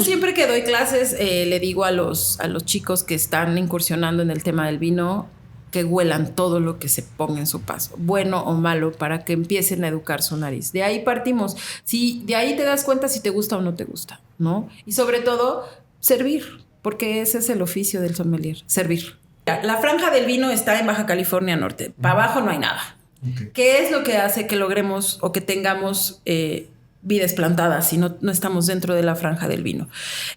Yo siempre que doy clases le digo a los chicos que están incursionando en el tema del vino que huelan todo lo que se ponga en su paso, bueno o malo, para que empiecen a educar su nariz. De ahí partimos. Si de ahí te das cuenta si te gusta o no te gusta, ¿no? Y sobre todo, servir, porque ese es el oficio del sommelier, servir. La franja del vino está en Baja California Norte. Para abajo no hay nada. Okay. ¿Qué es lo que hace que logremos o que tengamos vides plantadas si no estamos dentro de la franja del vino?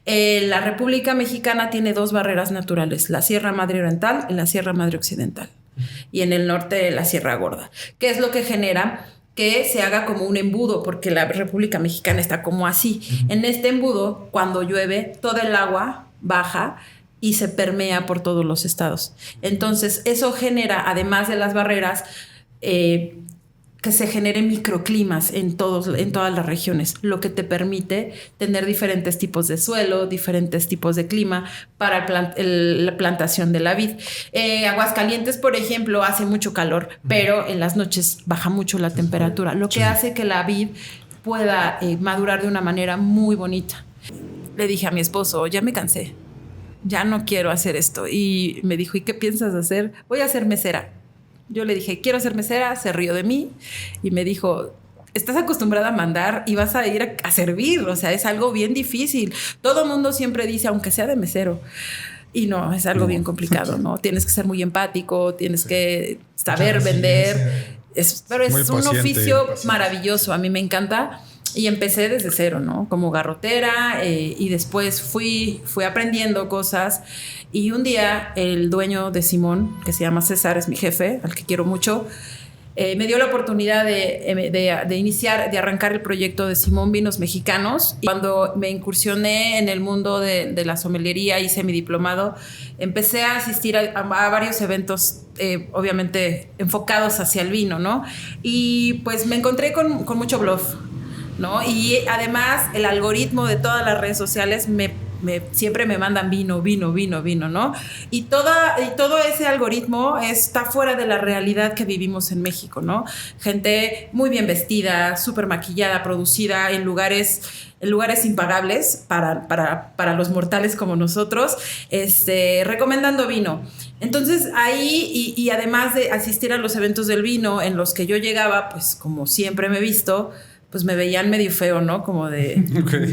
La República Mexicana tiene 2 barreras naturales, la Sierra Madre Oriental y la Sierra Madre Occidental, y en el norte la Sierra Gorda. ¿Qué es lo que genera? Que se haga como un embudo, porque la República Mexicana está como así. En este embudo, cuando llueve, todo el agua baja y se permea por todos los estados. Entonces, eso genera, además de las barreras, que se generen microclimas en todas las regiones, lo que te permite tener diferentes tipos de suelo, diferentes tipos de clima para la plantación de la vid. Aguascalientes, por ejemplo, hace mucho calor, pero en las noches baja mucho la temperatura, lo que hace que la vid pueda madurar de una manera muy bonita. Le dije a mi esposo, ya me cansé, ya no quiero hacer esto. Y me dijo, ¿y qué piensas hacer? Voy a ser mesera. Yo le dije, quiero ser mesera, se rió de mí y me dijo, estás acostumbrada a mandar y vas a ir a servir, o sea, es algo bien difícil. Todo mundo siempre dice, aunque sea de mesero, y no, es algo bien complicado, ¿no? Tienes que ser muy empático, tienes que saber vender, pero es un oficio maravilloso, a mí me encanta. Y empecé desde cero, ¿no? Como garrotera, y después fui aprendiendo cosas. Y un día el dueño de Simón, que se llama César, es mi jefe, al que quiero mucho, me dio la oportunidad de arrancar el proyecto de Simón Vinos Mexicanos. Y cuando me incursioné en el mundo de la sommeliería, hice mi diplomado, empecé a asistir a varios eventos, obviamente enfocados hacia el vino, ¿no? Y pues me encontré con mucho bluff, ¿no? Y además el algoritmo de todas las redes sociales siempre me mandan vino, ¿no? Y todo ese algoritmo está fuera de la realidad que vivimos en México, ¿no? Gente muy bien vestida, súper maquillada, producida en lugares impagables para los mortales como nosotros, recomendando vino. Entonces ahí, y además de asistir a los eventos del vino en los que yo llegaba, pues como siempre me he visto, pues me veían medio feo, ¿no? Como de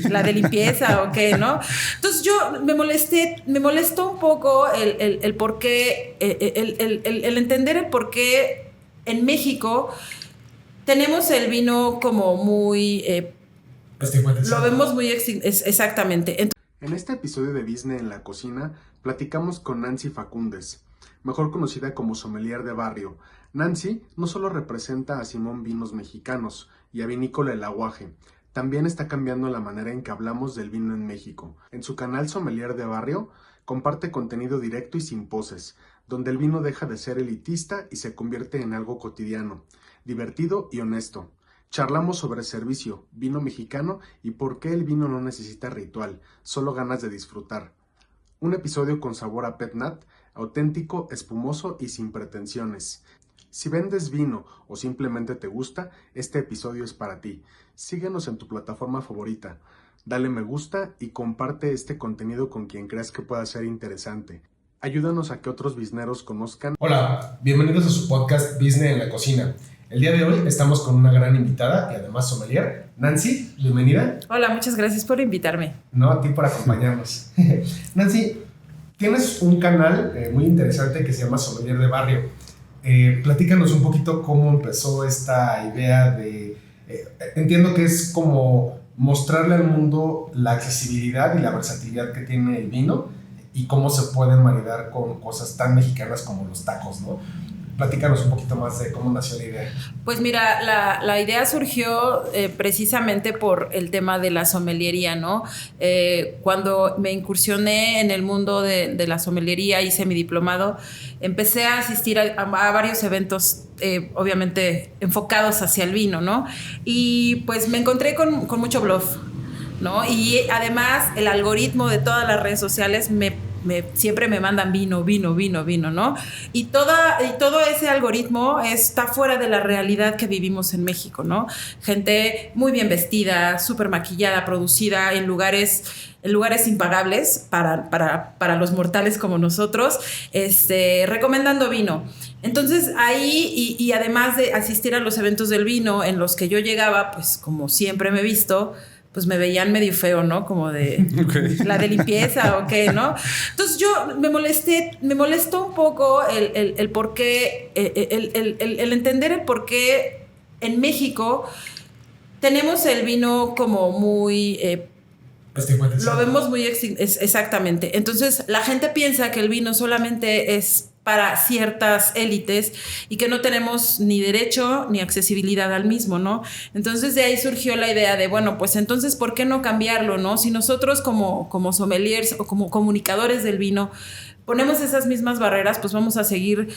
la de limpieza o qué, ¿no? Entonces yo me molestó un poco el por qué, el entender el por qué en México tenemos el vino como muy... lo vemos muy... exactamente. En este episodio de Business en la Cocina platicamos con Nancy Facúndez, mejor conocida como sommelier de barrio. Nancy no solo representa a Simón Vinos Mexicanos y a Vinícola El Aguaje, también está cambiando la manera en que hablamos del vino en México. En su canal Sommelier de Barrio comparte contenido directo y sin poses, donde el vino deja de ser elitista y se convierte en algo cotidiano, divertido y honesto. Charlamos sobre servicio, vino mexicano y por qué el vino no necesita ritual, solo ganas de disfrutar. Un episodio con sabor a Pet Nat, auténtico, espumoso y sin pretensiones. Si vendes vino o simplemente te gusta, este episodio es para ti. Síguenos en tu plataforma favorita, dale me gusta y comparte este contenido con quien creas que pueda ser interesante. Ayúdanos a que otros bizneros conozcan. Hola, bienvenidos a su podcast Business en la Cocina. El día de hoy estamos con una gran invitada y además sommelier, Nancy, bienvenida. Hola, muchas gracias por invitarme. No, a ti por acompañarnos. Nancy, tienes un canal muy interesante que se llama Sommelier de Barrio. Platícanos un poquito cómo empezó esta idea de... entiendo que es como mostrarle al mundo la accesibilidad y la versatilidad que tiene el vino y cómo se pueden maridar con cosas tan mexicanas como los tacos, ¿no? Platícanos un poquito más de cómo nació la idea. Pues mira, la idea surgió precisamente por el tema de la sommeliería, ¿no? Cuando me incursioné en el mundo de la sommeliería, hice mi diplomado, empecé a asistir a varios eventos, obviamente enfocados hacia el vino, ¿no? Y pues me encontré con mucho bluff, ¿no? Y además el algoritmo de todas las redes sociales siempre me mandan vino, ¿no? Y todo ese algoritmo está fuera de la realidad que vivimos en México, ¿no? Gente muy bien vestida, súper maquillada, producida en lugares impagables para los mortales como nosotros, recomendando vino. Entonces ahí, y además de asistir a los eventos del vino en los que yo llegaba, pues como siempre me he visto, pues me veían medio feo, ¿no? Como de la de limpieza o qué, ¿no? Entonces yo me molestó un poco el por qué, el entender el por qué en México tenemos el vino como muy... lo vemos muy exactamente. Entonces la gente piensa que el vino solamente es para ciertas élites y que no tenemos ni derecho ni accesibilidad al mismo, ¿no? Entonces de ahí surgió la idea de, bueno, pues entonces ¿por qué no cambiarlo, no? Si nosotros como sommeliers o como comunicadores del vino ponemos esas mismas barreras, pues vamos a seguir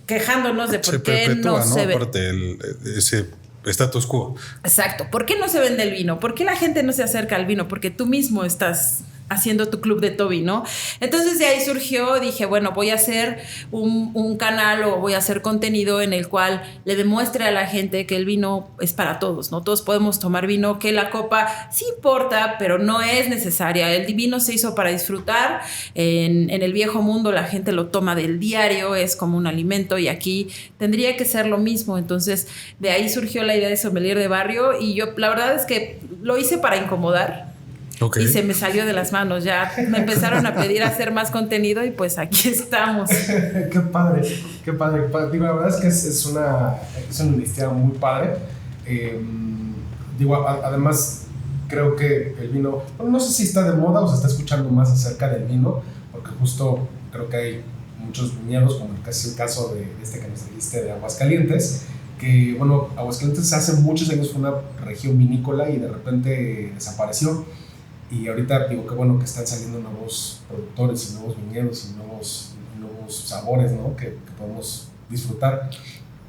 quejándonos de por qué no se ve. Aparte ese status quo. Exacto. ¿Por qué no se vende el vino? ¿Por qué la gente no se acerca al vino? Porque tú mismo estás haciendo tu club de Toby, ¿no? Entonces de ahí surgió, dije, bueno, voy a hacer un canal o voy a hacer contenido en el cual le demuestre a la gente que el vino es para todos, ¿no? Todos podemos tomar vino, que la copa sí importa, pero no es necesaria. El vino se hizo para disfrutar. En el viejo mundo la gente lo toma del diario, es como un alimento, y aquí tendría que ser lo mismo. Entonces de ahí surgió la idea de sommelier de barrio, y yo la verdad es que lo hice para incomodar. Okay. Y se me salió de las manos. Ya me empezaron a pedir hacer más contenido y pues aquí estamos. Qué padre, qué padre. Digo, la verdad es que es una iniciativa muy padre. Además, creo que el vino, bueno, no sé si está de moda o se está escuchando más acerca del vino, porque justo creo que hay muchos viñedos, como casi el caso de este que nos dijiste de Aguascalientes, que bueno, Aguascalientes hace muchos años fue una región vinícola y de repente desapareció. Y ahorita digo que bueno que están saliendo nuevos productores y nuevos viñedos y nuevos sabores, ¿no? que podemos disfrutar.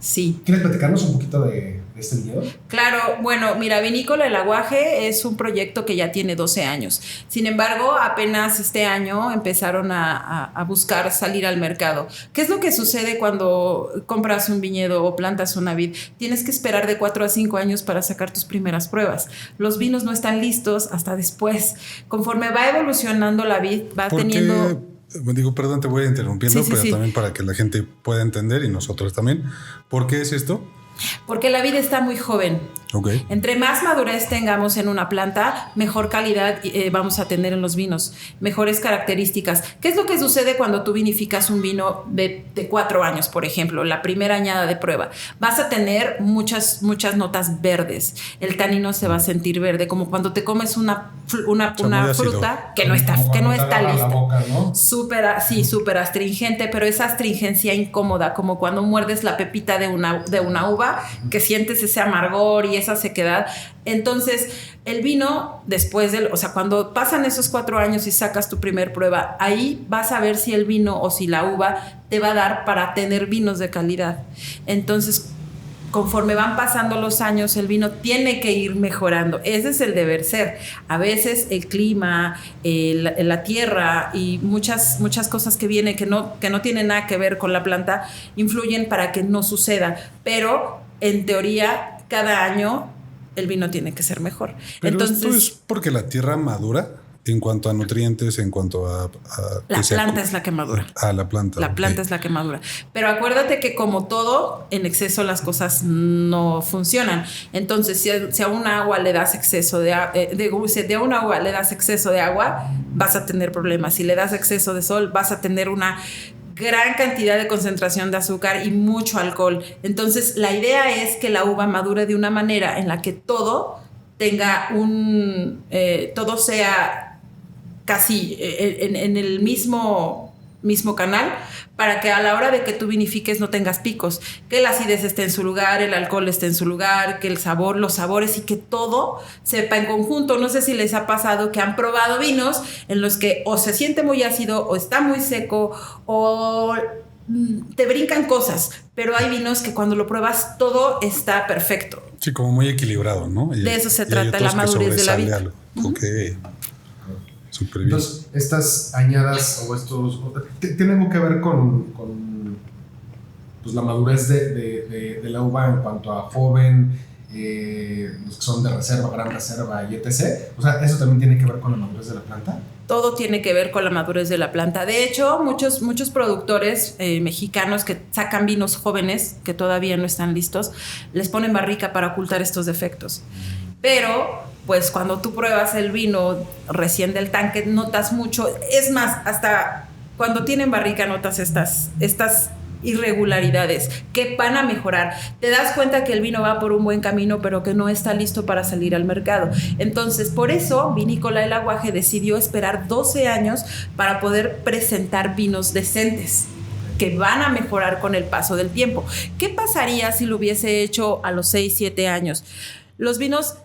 Sí. ¿Quieres platicarnos un poquito de este viñedo? Claro, bueno, mira, Vinícola El Aguaje es un proyecto que ya tiene 12 años. Sin embargo, apenas este año empezaron a buscar salir al mercado. ¿Qué es lo que sucede cuando compras un viñedo o plantas una vid? Tienes que esperar de 4 a 5 años para sacar tus primeras pruebas. Los vinos no están listos hasta después. Conforme va evolucionando la vid, va teniendo... Digo, perdón, te voy interrumpiendo, pero también para que la gente pueda entender y nosotros también. ¿Por qué es esto? Porque la vid está muy joven. Okay. Entre más madurez tengamos en una planta, mejor calidad vamos a tener en los vinos, mejores características. ¿Qué es lo que sucede cuando tú vinificas un vino de 4 años, por ejemplo, la primera añada de prueba? Vas a tener muchas notas verdes. El tanino se va a sentir verde, como cuando te comes una fruta que no está lista. Boca, ¿no? Súper astringente, pero esa astringencia incómoda, como cuando muerdes la pepita de una uva, que sientes ese amargor y esa sequedad. Entonces el vino cuando pasan esos 4 años y sacas tu primer prueba, ahí vas a ver si el vino o si la uva te va a dar para tener vinos de calidad. Entonces conforme van pasando los años, el vino tiene que ir mejorando. Ese es el deber ser. A veces el clima, la tierra y muchas cosas que vienen que no tienen nada que ver con la planta influyen para que no suceda. Pero en teoría, cada año el vino tiene que ser mejor. Pero entonces, ¿esto es porque la tierra madura en cuanto a nutrientes, en cuanto a la planta es la que madura. La planta. La planta es la que madura. Pero acuérdate que como todo, en exceso las cosas no funcionan. Entonces, si a un agua le das exceso de una uva le das exceso de agua, vas a tener problemas. Si le das exceso de sol, vas a tener una gran cantidad de concentración de azúcar y mucho alcohol. Entonces, la idea es que la uva madure de una manera en la que todo tenga todo sea casi en el mismo canal, para que a la hora de que tú vinifiques no tengas picos, que la acidez esté en su lugar, el alcohol esté en su lugar, que los sabores y que todo sepa en conjunto. No sé si les ha pasado que han probado vinos en los que o se siente muy ácido o está muy seco o te brincan cosas, pero hay vinos que cuando lo pruebas todo está perfecto. Sí, como muy equilibrado, ¿no? De eso se trata la madurez de la vida. Ok. Súper bien. Entonces, estas añadas o estos... ¿Tiene algo que ver con pues, la madurez de la uva en cuanto a joven, los que son de reserva, gran reserva y etc.? O sea, ¿eso también tiene que ver con la madurez de la planta? Todo tiene que ver con la madurez de la planta. De hecho, muchos productores mexicanos que sacan vinos jóvenes, que todavía no están listos, les ponen barrica para ocultar estos defectos. Pero, pues cuando tú pruebas el vino recién del tanque, notas mucho. Es más, hasta cuando tienen barrica notas estas irregularidades que van a mejorar. Te das cuenta que el vino va por un buen camino, pero que no está listo para salir al mercado. Entonces, por eso, Vinícola El Aguaje decidió esperar 12 años para poder presentar vinos decentes que van a mejorar con el paso del tiempo. ¿Qué pasaría si lo hubiese hecho a los 6, 7 años? Los vinos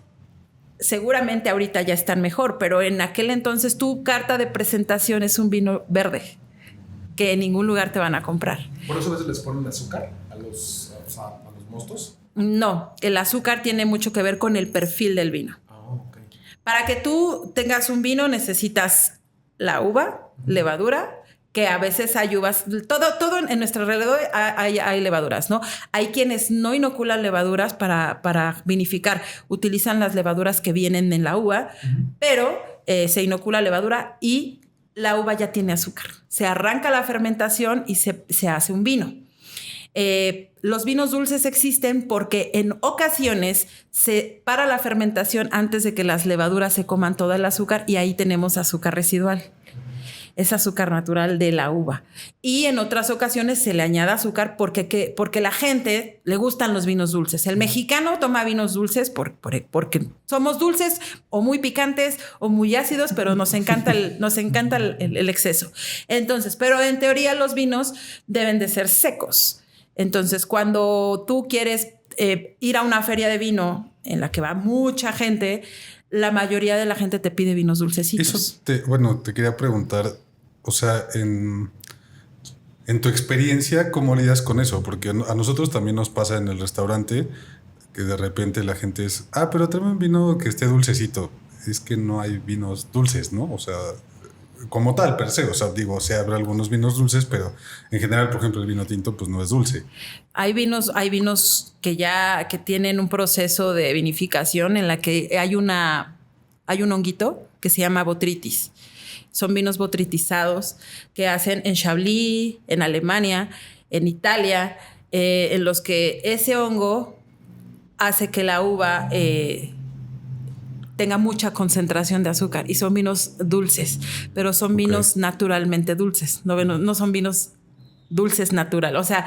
seguramente ahorita ya están mejor, pero en aquel entonces tu carta de presentación es un vino verde que en ningún lugar te van a comprar. ¿Por eso a veces les ponen azúcar a los mostos? No, el azúcar tiene mucho que ver con el perfil del vino. Okay. Para que tú tengas un vino necesitas la uva, levadura, que a veces hay uvas, todo en nuestro alrededor hay levaduras, ¿no? Hay quienes no inoculan levaduras para vinificar, utilizan las levaduras que vienen en la uva, pero se inocula levadura y la uva ya tiene azúcar. Se arranca la fermentación y se hace un vino. Los vinos dulces existen porque en ocasiones se para la fermentación antes de que las levaduras se coman todo el azúcar y ahí tenemos azúcar residual. Es azúcar natural de la uva. Y en otras ocasiones se le añade azúcar porque la gente le gustan los vinos dulces. El mexicano toma vinos dulces porque somos dulces o muy picantes o muy ácidos, pero nos encanta el exceso. Entonces, pero en teoría los vinos deben de ser secos. Entonces, cuando tú quieres ir a una feria de vino en la que va mucha gente, la mayoría de la gente te pide vinos dulcecitos. Eso te quería preguntar, o sea, en tu experiencia, ¿cómo lidias con eso? Porque a nosotros también nos pasa en el restaurante que de repente la gente es, pero tráeme un vino que esté dulcecito. Es que no hay vinos dulces, ¿no? O sea, como tal, per se. O sea, habrá algunos vinos dulces, pero en general, por ejemplo, el vino tinto pues no es dulce. Hay vinos que tienen un proceso de vinificación en la que hay un honguito que se llama botrytis. Son vinos botritizados que hacen en Chablis, en Alemania, en Italia, en los que ese hongo hace que la uva tenga mucha concentración de azúcar y son vinos dulces, pero son vinos naturalmente dulces, no son vinos dulces natural, o sea,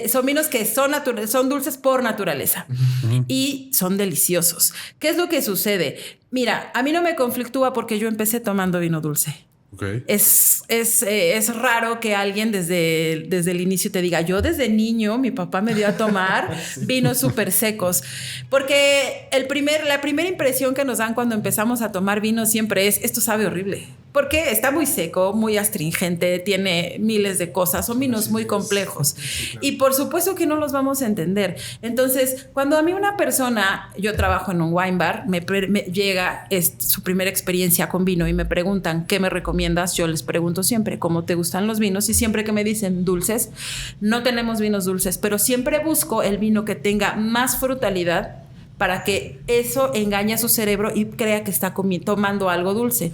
son vinos que son dulces por naturaleza y son deliciosos. ¿Qué es lo que sucede? Mira, a mí no me conflictúa porque yo empecé tomando vino dulce. Okay. Es raro que alguien desde el inicio te diga, yo desde niño mi papá me dio a tomar vinos súper secos, porque la primera impresión que nos dan cuando empezamos a tomar vino siempre es, esto sabe horrible, porque está muy seco, muy astringente, tiene miles de cosas, son vinos muy complejos y por supuesto que no los vamos a entender. Entonces, cuando a mí una persona, yo trabajo en un wine bar, me llega su primera experiencia con vino y me preguntan, ¿qué me recomiendas? Yo les pregunto siempre, ¿cómo te gustan los vinos? Y siempre que me dicen dulces, no tenemos vinos dulces, pero siempre busco el vino que tenga más frutalidad para que eso engañe a su cerebro y crea que está tomando algo dulce.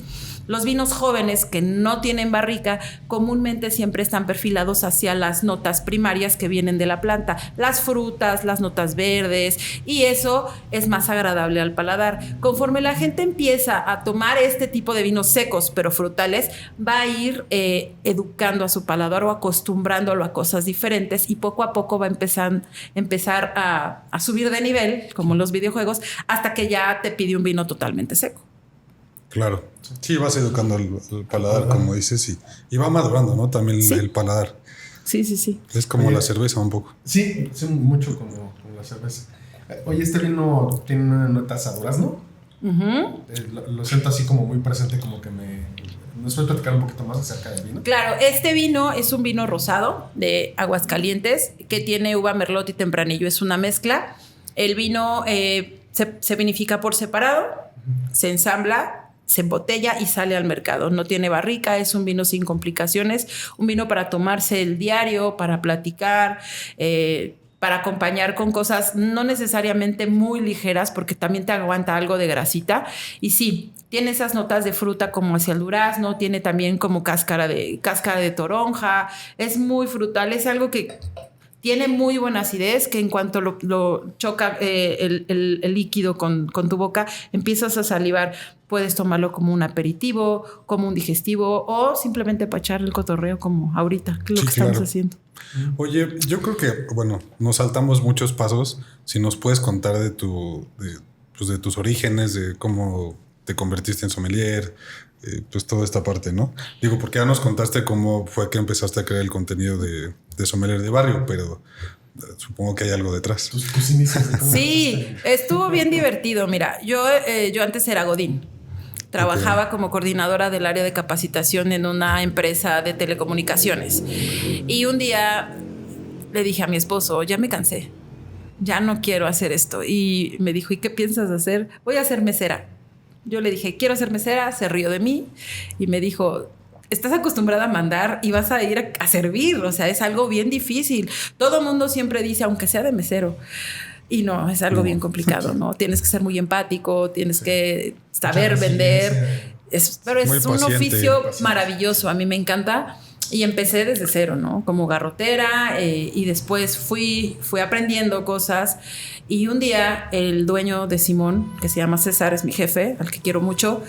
Los vinos jóvenes que no tienen barrica comúnmente siempre están perfilados hacia las notas primarias que vienen de la planta, las frutas, las notas verdes, y eso es más agradable al paladar. Conforme la gente empieza a tomar este tipo de vinos secos pero frutales, va a ir educando a su paladar o acostumbrándolo a cosas diferentes y poco a poco va a empezar a subir de nivel, como los videojuegos, hasta que ya te pide un vino totalmente seco. Claro. Sí, vas educando el paladar, como dices, y va madurando, ¿no? También el paladar. Sí. Es como la cerveza un poco. Sí, mucho como la cerveza. Oye, este vino tiene una nota a durazno. Lo siento así como muy presente, como que ¿nos puedes platicar un poquito más acerca del vino? Claro, este vino es un vino rosado de Aguascalientes que tiene uva merlot y tempranillo. Es una mezcla. El vino se vinifica por separado, se ensambla se embotella y sale al mercado. No tiene barrica, es un vino sin complicaciones, un vino para tomarse el diario, para platicar, para acompañar con cosas no necesariamente muy ligeras, porque también te aguanta algo de grasita. Y sí, tiene esas notas de fruta como hacia el durazno, tiene también como cáscara de toronja, es muy frutal, es algo que tiene muy buena acidez, que en cuanto lo choca el líquido con tu boca, empiezas a salivar. Puedes tomarlo como un aperitivo, como un digestivo o simplemente para echar el cotorreo como ahorita, que es lo que estamos haciendo. Oye, yo creo que, bueno, nos saltamos muchos pasos. Si nos puedes contar de tus orígenes, de cómo te convertiste en sommelier, pues toda esta parte, ¿no? Digo, porque ya nos contaste cómo fue que empezaste a crear el contenido de sommelier de barrio, pero supongo que hay algo detrás. Tus inicios de cómo Sí, estuvo bien divertido. Mira, yo antes era godín. Trabajaba como coordinadora del área de capacitación en una empresa de telecomunicaciones. Y un día le dije a mi esposo, ya me cansé, ya no quiero hacer esto. Y me dijo, ¿y qué piensas hacer? Voy a ser mesera. Yo le dije, quiero ser mesera. Se rió de mí y me dijo, estás acostumbrada a mandar y vas a ir a servir. O sea, es algo bien difícil. Todo mundo siempre dice, aunque sea de mesero. Y no, es algo bien complicado, ¿no? Tienes que ser muy empático, tienes que saber vender. Pero es un oficio maravilloso, a mí me encanta. Y empecé desde cero, ¿no? Como garrotera y después fui aprendiendo cosas. Y un día el dueño de Simón, que se llama César, es mi jefe, al que quiero mucho,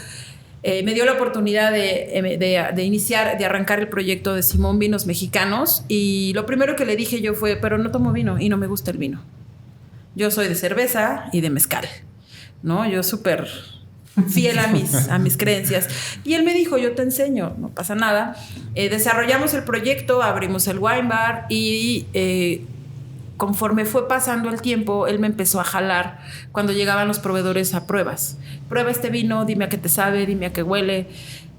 me dio la oportunidad de iniciar, de arrancar el proyecto de Simón Vinos Mexicanos. Y lo primero que le dije yo fue, pero no tomo vino y no me gusta el vino. Yo soy de cerveza y de mezcal, ¿no? Yo súper fiel a mis creencias. Y él me dijo, yo te enseño, no pasa nada. Desarrollamos el proyecto, abrimos el wine bar y conforme fue pasando el tiempo, él me empezó a jalar cuando llegaban los proveedores a pruebas. Prueba este vino, dime a qué te sabe, dime a qué huele.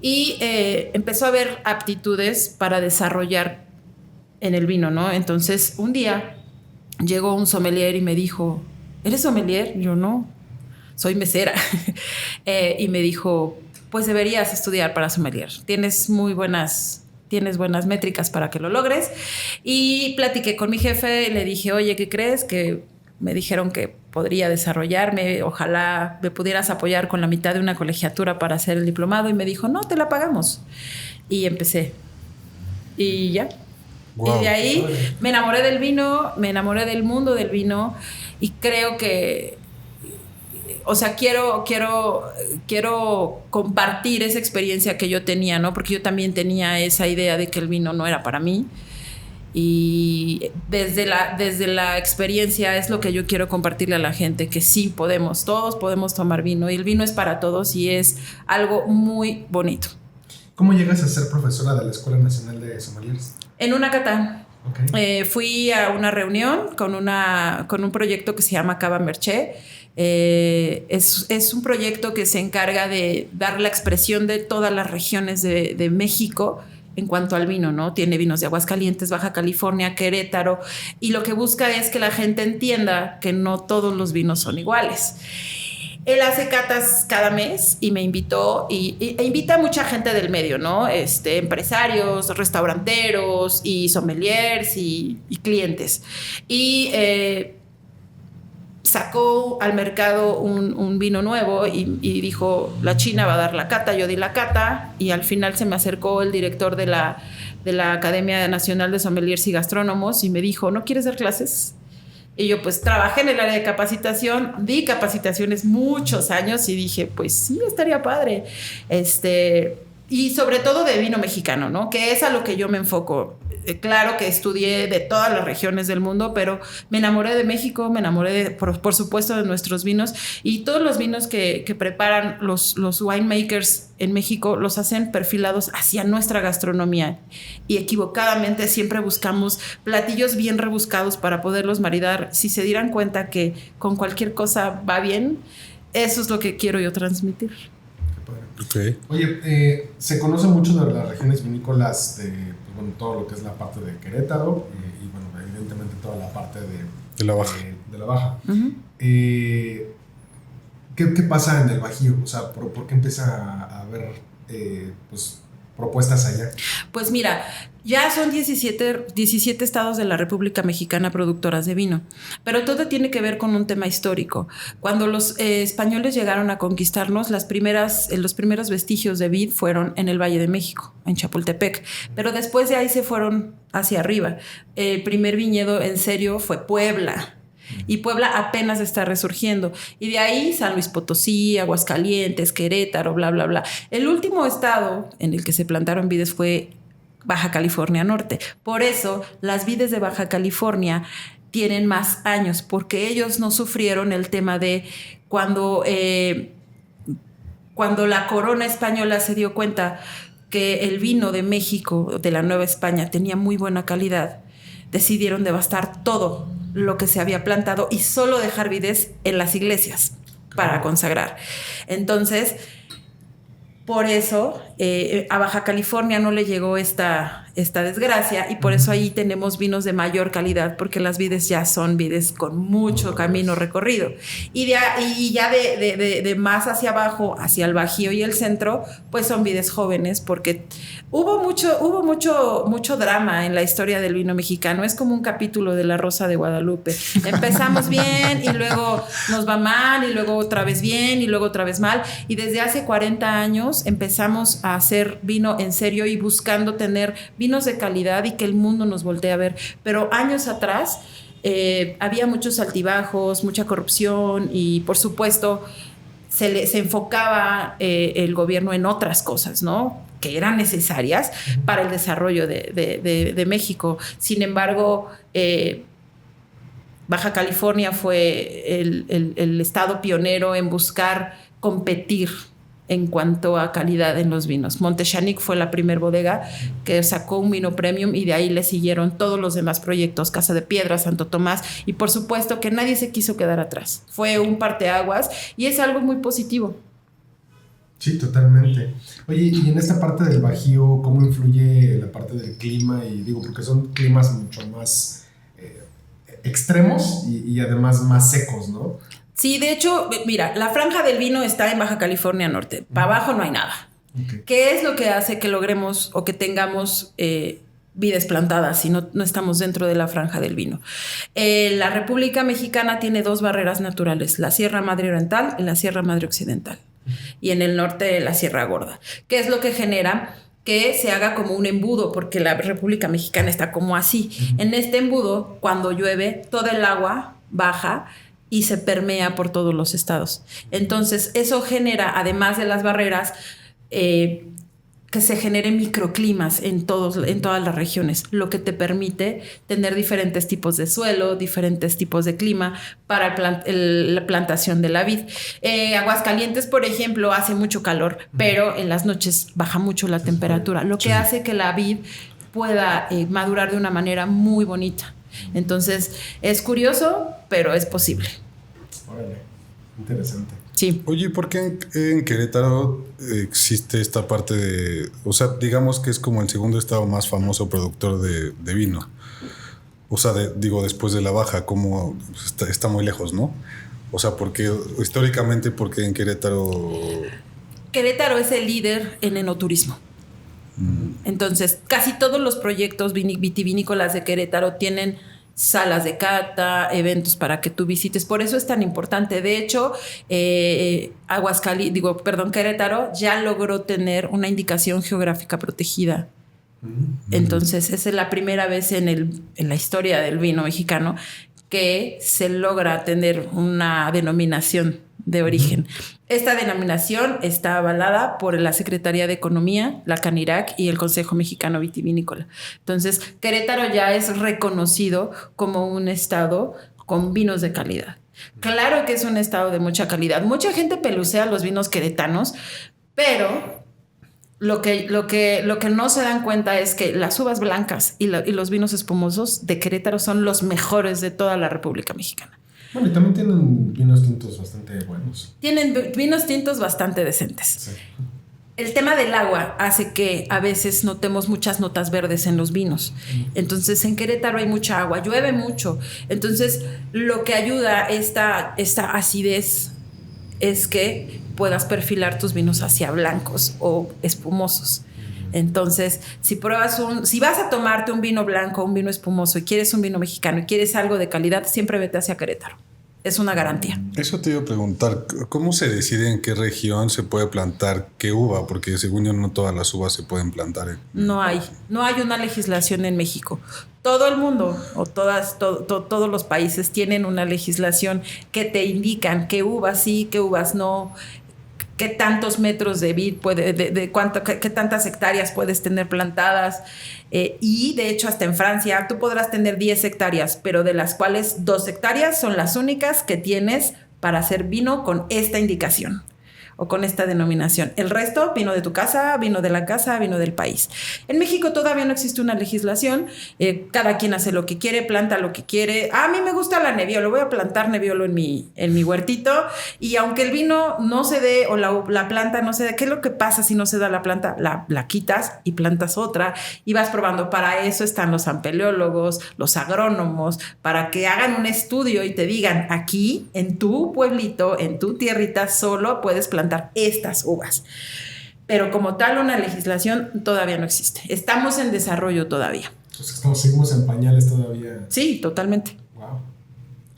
Y empezó a ver aptitudes para desarrollar en el vino, ¿no? Entonces, un día llegó un sommelier y me dijo, ¿eres sommelier? Yo no, soy mesera. Y me dijo, pues deberías estudiar para sommelier. Tienes buenas métricas para que lo logres. Y platiqué con mi jefe y le dije, oye, ¿qué crees? Que me dijeron que podría desarrollarme, ojalá me pudieras apoyar con la mitad de una colegiatura para hacer el diplomado. Y me dijo, no, te la pagamos. Y empecé. Y ya. Wow. Y de ahí me enamoré del vino, me enamoré del mundo del vino y creo que, o sea, quiero compartir esa experiencia que yo tenía, ¿no? Porque yo también tenía esa idea de que el vino no era para mí y desde la experiencia es lo que yo quiero compartirle a la gente, que sí podemos, todos podemos tomar vino y el vino es para todos y es algo muy bonito. ¿Cómo llegas a ser profesora de la Escuela Nacional de Sommeliers? En una cata. Okay. Fui a una reunión con un proyecto que se llama Cava Merché. Es un proyecto que se encarga de dar la expresión de todas las regiones de México en cuanto al vino, ¿no? Tiene vinos de Aguascalientes, Baja California, Querétaro, y lo que busca es que la gente entienda que no todos los vinos son iguales. Él hace catas cada mes y me invitó e invita a mucha gente del medio, ¿no? Empresarios, restauranteros y sommeliers y clientes. Y sacó al mercado un vino nuevo y dijo, la China va a dar la cata. Yo di la cata y al final se me acercó el director de la Academia Nacional de Sommeliers y Gastrónomos y me dijo, ¿no quieres dar clases? Y yo pues trabajé en el área de capacitación, di capacitaciones muchos años y dije, pues sí, estaría padre. Y sobre todo de vino mexicano, ¿no? Que es a lo que yo me enfoco. Claro que estudié de todas las regiones del mundo, pero me enamoré de México, me enamoré por supuesto de nuestros vinos y todos los vinos que preparan los winemakers en México los hacen perfilados hacia nuestra gastronomía y equivocadamente siempre buscamos platillos bien rebuscados para poderlos maridar. Si se dieran cuenta que con cualquier cosa va bien, eso es lo que quiero yo transmitir. Okay. Oye, se conoce mucho de las regiones vinícolas de todo lo que es la parte de Querétaro y bueno, evidentemente toda la parte de la Baja. Uh-huh. ¿Qué ¿qué pasa en el Bajío? O sea, ¿por qué empieza a haber pues, propuestas allá? Pues mira, ya son 17 estados de la República Mexicana productoras de vino, pero todo tiene que ver con un tema histórico. Cuando los españoles llegaron a conquistarnos, los primeros vestigios de vid fueron en el Valle de México, en Chapultepec, pero después de ahí se fueron hacia arriba. El primer viñedo en serio fue Puebla. Y Puebla apenas está resurgiendo. Y de ahí San Luis Potosí, Aguascalientes, Querétaro, bla, bla, bla. El último estado en el que se plantaron vides fue Baja California Norte. Por eso las vides de Baja California tienen más años, porque ellos no sufrieron el tema de cuando la corona española se dio cuenta que el vino de México, de la Nueva España, tenía muy buena calidad, decidieron devastar todo lo que se había plantado y solo dejar vides en las iglesias para consagrar. Entonces, por eso a Baja California no le llegó esta desgracia, y por eso ahí tenemos vinos de mayor calidad, porque las vides ya son vides con mucho camino recorrido. Y ya de más hacia abajo, hacia el Bajío y el centro, pues son vides jóvenes, porque hubo mucho drama en la historia del vino mexicano. Es como un capítulo de La Rosa de Guadalupe. Empezamos bien y luego nos va mal, y luego otra vez bien y luego otra vez mal. Y desde hace 40 años empezamos a hacer vino en serio y buscando tener vinos de calidad y que el mundo nos voltee a ver. Pero años atrás había muchos altibajos, mucha corrupción, y por supuesto se enfocaba el gobierno en otras cosas, ¿no?, que eran necesarias para el desarrollo de México. Sin embargo, Baja California fue el estado pionero en buscar competir en cuanto a calidad en los vinos. Montechanic fue la primer bodega que sacó un vino premium, y de ahí le siguieron todos los demás proyectos, Casa de Piedra, Santo Tomás, y por supuesto que nadie se quiso quedar atrás. Fue un parteaguas y es algo muy positivo. Sí, totalmente. Oye, y en esta parte del Bajío, ¿cómo influye la parte del clima? Y digo, porque son climas mucho más extremos y además más secos, ¿no? Sí, de hecho, mira, la franja del vino está en Baja California Norte. Para abajo no hay nada. Okay. ¿Qué es lo que hace que logremos o que tengamos vides plantadas si no estamos dentro de la franja del vino? La República Mexicana tiene dos barreras naturales, la Sierra Madre Oriental y la Sierra Madre Occidental. Y en el norte la Sierra Gorda. ¿Qué es lo que genera? Que se haga como un embudo, porque la República Mexicana está como así. En este embudo, cuando llueve, toda el agua baja y se permea por todos los estados. Entonces, eso genera, además de las barreras, que se generen microclimas en todas las regiones, lo que te permite tener diferentes tipos de suelo, diferentes tipos de clima para la plantación de la vid. Aguascalientes, por ejemplo, hace mucho calor, pero en las noches baja mucho la temperatura, lo que hace que la vid pueda madurar de una manera muy bonita. Entonces, es curioso, pero es posible. Órale, interesante. Sí. Oye, ¿por qué en Querétaro existe esta parte de... O sea, digamos que es como el segundo estado más famoso productor de vino. O sea, digo, después de la Baja, como está muy lejos, ¿no? O sea, porque históricamente, ¿por qué en Querétaro? Querétaro es el líder en enoturismo. Entonces, casi todos los proyectos vitivinícolas de Querétaro tienen salas de cata, eventos para que tú visites. Por eso es tan importante. De hecho, Querétaro ya logró tener una indicación geográfica protegida. Entonces, esa es la primera vez en la historia del vino mexicano que se logra tener una denominación de origen. Esta denominación está avalada por la Secretaría de Economía, la Canirac y el Consejo Mexicano Vitivinícola. Entonces, Querétaro ya es reconocido como un estado con vinos de calidad. Claro que es un estado de mucha calidad. Mucha gente pelucea los vinos queretanos, pero lo que no se dan cuenta es que las uvas blancas y los vinos espumosos de Querétaro son los mejores de toda la República Mexicana. Bueno, y también tienen vinos tintos bastante buenos. Tienen vinos tintos bastante decentes. Sí. El tema del agua hace que a veces notemos muchas notas verdes en los vinos. Entonces, en Querétaro hay mucha agua, llueve mucho. Entonces, lo que ayuda esta acidez es que puedas perfilar tus vinos hacia blancos o espumosos. Entonces, si vas a tomarte un vino blanco, un vino espumoso y quieres un vino mexicano y quieres algo de calidad, siempre vete hacia Querétaro. Es una garantía. Eso te iba a preguntar, ¿cómo se decide en qué región se puede plantar qué uva? Porque según yo no todas las uvas se pueden plantar. No hay una legislación en México. Todo el mundo o todos los países tienen una legislación que te indican qué uvas sí, qué uvas no, qué tantos metros de vid qué tantas hectáreas puedes tener plantadas. Y de hecho hasta en Francia tú podrás tener 10 hectáreas, pero de las cuales 2 hectáreas son las únicas que tienes para hacer vino con esta indicación o con esta denominación. El resto, vino de tu casa, vino de la casa, vino del país. En México todavía no existe una legislación. Cada quien hace lo que quiere, planta lo que quiere. A mí me gusta la Nebbiolo, voy a plantar Nebbiolo en mi huertito. Y aunque el vino no se dé o la planta no se dé, ¿qué es lo que pasa si no se da la planta? La quitas y plantas otra y vas probando. Para eso están los ampeleólogos, los agrónomos, para que hagan un estudio y te digan, aquí, en tu pueblito, en tu tierrita, solo puedes plantar estas uvas. Pero como tal, una legislación todavía no existe. Estamos en desarrollo todavía. Entonces, seguimos en pañales todavía. Sí, totalmente. Wow.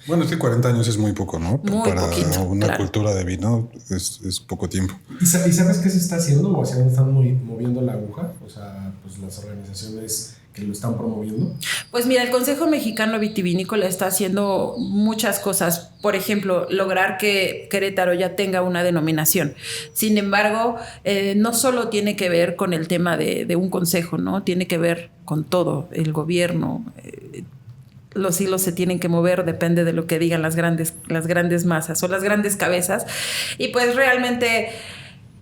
Bueno, es que 40 años es muy poco, ¿no? Muy para poquito, una claro. cultura de vino es poco tiempo. ¿Y sabes qué se está haciendo o hacia dónde están moviendo la aguja? O sea, pues las organizaciones que lo están promoviendo. Pues mira, el Consejo Mexicano Vitivinícola está haciendo muchas cosas. Por ejemplo, lograr que Querétaro ya tenga una denominación. Sin embargo, no solo tiene que ver con el tema de un consejo, ¿no? Tiene que ver con todo, el gobierno. Los hilos se tienen que mover, depende de lo que digan las grandes masas o las grandes cabezas. Y pues realmente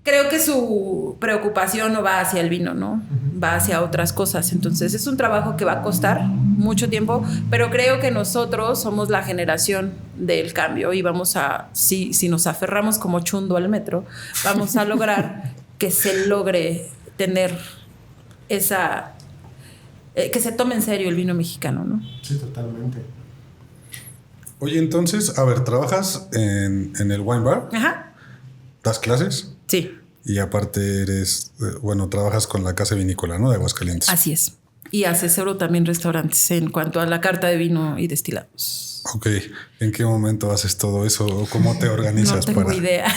creo que su preocupación no va hacia el vino, ¿no? Va hacia otras cosas. Entonces es un trabajo que va a costar mucho tiempo, pero creo que nosotros somos la generación del cambio y vamos a, si nos aferramos como chundo al metro, vamos a lograr que se logre tener esa... que se tome en serio el vino mexicano, ¿no? Sí, totalmente. Oye, entonces, a ver, ¿trabajas en el wine bar? Ajá. ¿Das clases? Sí. Y aparte trabajas con la Casa Vinícola, ¿no? De Aguascalientes. Así es. Y asesoro también restaurantes en cuanto a la carta de vino y destilados. Ok. ¿En qué momento haces todo eso? ¿O cómo te organizas? No tengo idea.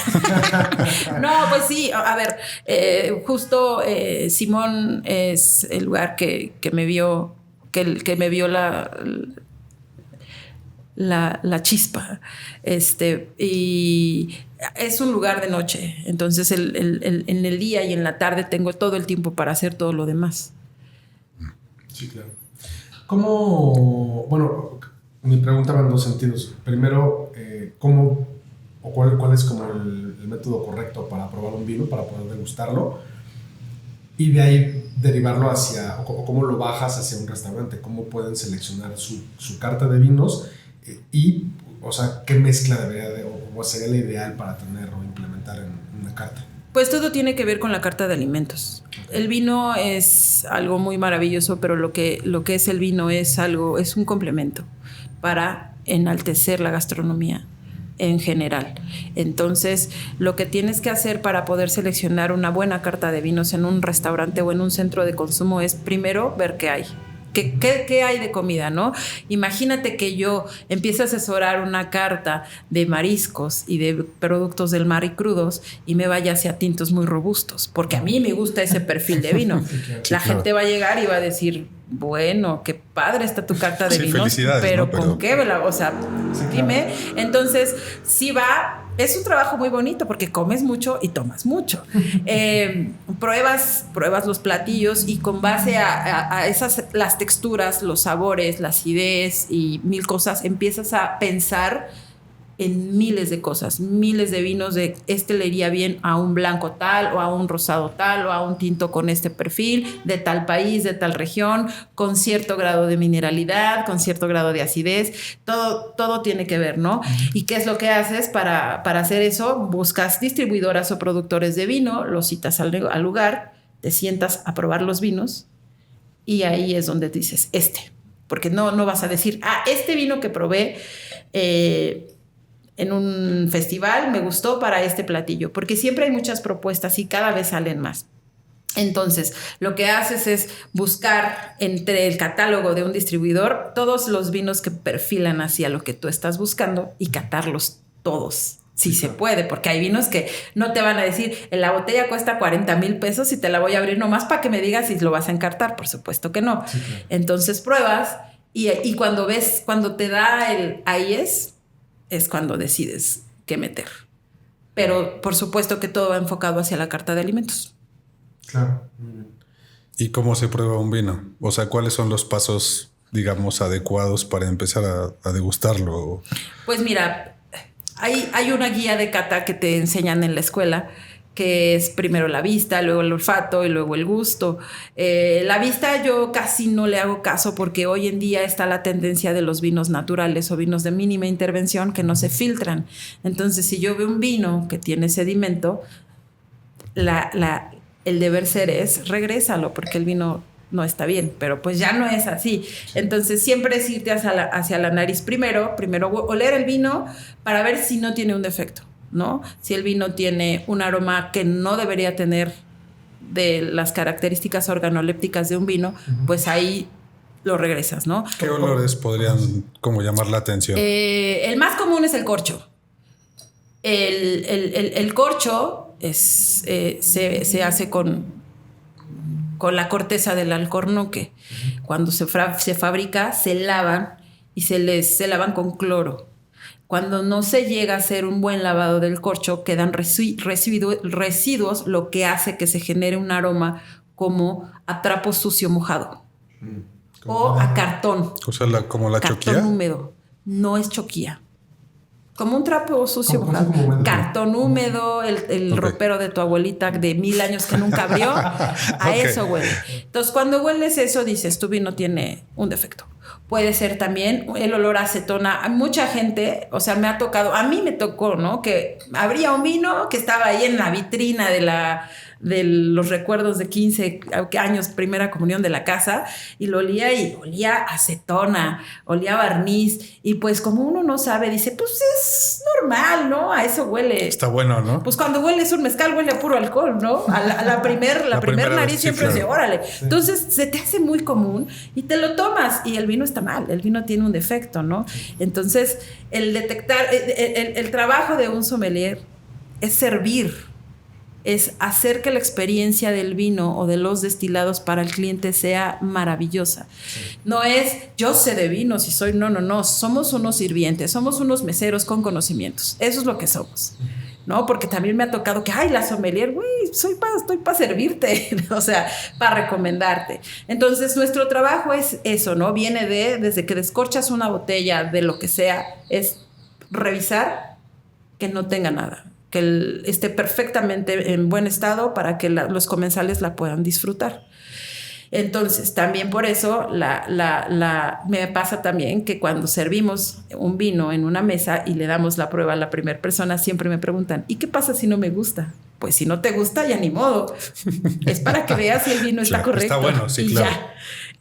No, pues sí. A ver, justo Simón es el lugar que me vio, que me vio la chispa. Y es un lugar de noche. Entonces en el día y en la tarde tengo todo el tiempo para hacer todo lo demás. Sí, claro. ¿Cómo? Bueno, mi pregunta va en dos sentidos. Primero, ¿cómo o cuál es como el método correcto para probar un vino, para poder degustarlo? Y de ahí derivarlo hacia, o cómo lo bajas hacia un restaurante, cómo pueden seleccionar su carta de vinos y, o sea, qué mezcla debería o sería la ideal para tener o implementar en una carta. Pues todo tiene que ver con la carta de alimentos. El vino es algo muy maravilloso, pero lo que es el vino es un complemento para enaltecer la gastronomía en general. Entonces, lo que tienes que hacer para poder seleccionar una buena carta de vinos en un restaurante o en un centro de consumo es primero ver qué hay. ¿Qué hay de comida, no? Imagínate que yo empiece a asesorar una carta de mariscos y de productos del mar y crudos y me vaya hacia tintos muy robustos, porque a mí me gusta ese perfil de vino. La gente va a llegar y va a decir, bueno, qué padre está tu carta de vinos, pero ¿no? ¿Con qué? O sea, dime. Entonces, sí va... Es un trabajo muy bonito porque comes mucho y tomas mucho. Pruebas los platillos y con base a las texturas, los sabores, la acidez y mil cosas, empiezas a pensar en miles de cosas, miles de vinos de le iría bien a un blanco tal o a un rosado tal o a un tinto con este perfil, de tal país, de tal región, con cierto grado de mineralidad, con cierto grado de acidez, todo tiene que ver, ¿no? ¿Y qué es lo que haces para hacer eso? Buscas distribuidoras o productores de vino, los citas al lugar, te sientas a probar los vinos y ahí es donde dices, porque no vas a decir, este vino que probé en un festival, me gustó para este platillo, porque siempre hay muchas propuestas y cada vez salen más. Entonces, lo que haces es buscar entre el catálogo de un distribuidor todos los vinos que perfilan hacia lo que tú estás buscando y catarlos todos. Sí se puede, porque hay vinos que no te van a decir, la botella cuesta 40,000 pesos y te la voy a abrir nomás para que me digas si lo vas a encartar. Por supuesto que no. Sí, claro. Entonces pruebas y cuando ves, cuando te da el ahí es cuando decides qué meter. Pero por supuesto que todo va enfocado hacia la carta de alimentos. Claro. ¿Y cómo se prueba un vino? O sea, ¿cuáles son los pasos, digamos, adecuados para empezar a degustarlo? Pues mira, hay una guía de cata que te enseñan en la escuela, que es primero la vista, luego el olfato y luego el gusto. La vista yo casi no le hago caso porque hoy en día está la tendencia de los vinos naturales o vinos de mínima intervención que no se filtran. Entonces, si yo veo un vino que tiene sedimento, el deber ser es regrésalo porque el vino no está bien, pero pues ya no es así. Entonces siempre es irte hacia la nariz primero oler el vino para ver si no tiene un defecto, ¿no? Si el vino tiene un aroma que no debería tener de las características organolépticas de un vino, pues ahí lo regresas, ¿no? ¿Qué olores podrían como llamar la atención? El más común es el corcho. El corcho se hace con la corteza del alcornoque. Cuando se fabrica, se lavan y se lavan con cloro. Cuando no se llega a hacer un buen lavado del corcho, quedan residuos, lo que hace que se genere un aroma como a trapo sucio mojado. O a cartón. O sea, como la choquía. Cartón húmedo. No es choquía. Como un trapo sucio mojado. Cartón húmedo, el ropero de tu abuelita de 1000 años que nunca abrió. Eso huele. Entonces, cuando hueles eso, dices, tu vino tiene un defecto. Puede ser también el olor a acetona. Mucha gente, o sea, a mí me tocó, ¿no? Que habría un vino que estaba ahí en la vitrina de los recuerdos de 15 años, primera comunión de la casa, y lo olía y olía acetona, olía barniz, y pues como uno no sabe, dice, pues es normal, ¿no? A eso huele. Está bueno, ¿no? Pues cuando hueles un mezcal huele a puro alcohol, ¿no? A la primer nariz siempre es de órale. Sí. Entonces se te hace muy común y te lo tomas y el vino está mal, el vino tiene un defecto, ¿no? Entonces el detectar, el trabajo de un sommelier es servir, es hacer que la experiencia del vino o de los destilados para el cliente sea maravillosa. Sí. No es, yo sé de vinos y soy, no, somos unos sirvientes, somos unos meseros con conocimientos, eso es lo que somos, ¿no? Porque también me ha tocado que, la sommelier, güey, estoy para servirte, o sea, para recomendarte. Entonces, nuestro trabajo es eso, ¿no? Viene desde que descorchas una botella de lo que sea, es revisar que no tenga nada, que esté perfectamente en buen estado para que los comensales la puedan disfrutar. Entonces, también por eso me pasa también que cuando servimos un vino en una mesa y le damos la prueba a la primera persona, siempre me preguntan, ¿y qué pasa si no me gusta? Pues si no te gusta, ya ni modo. Es para que veas si el vino está correcto. Está bueno, sí, y claro.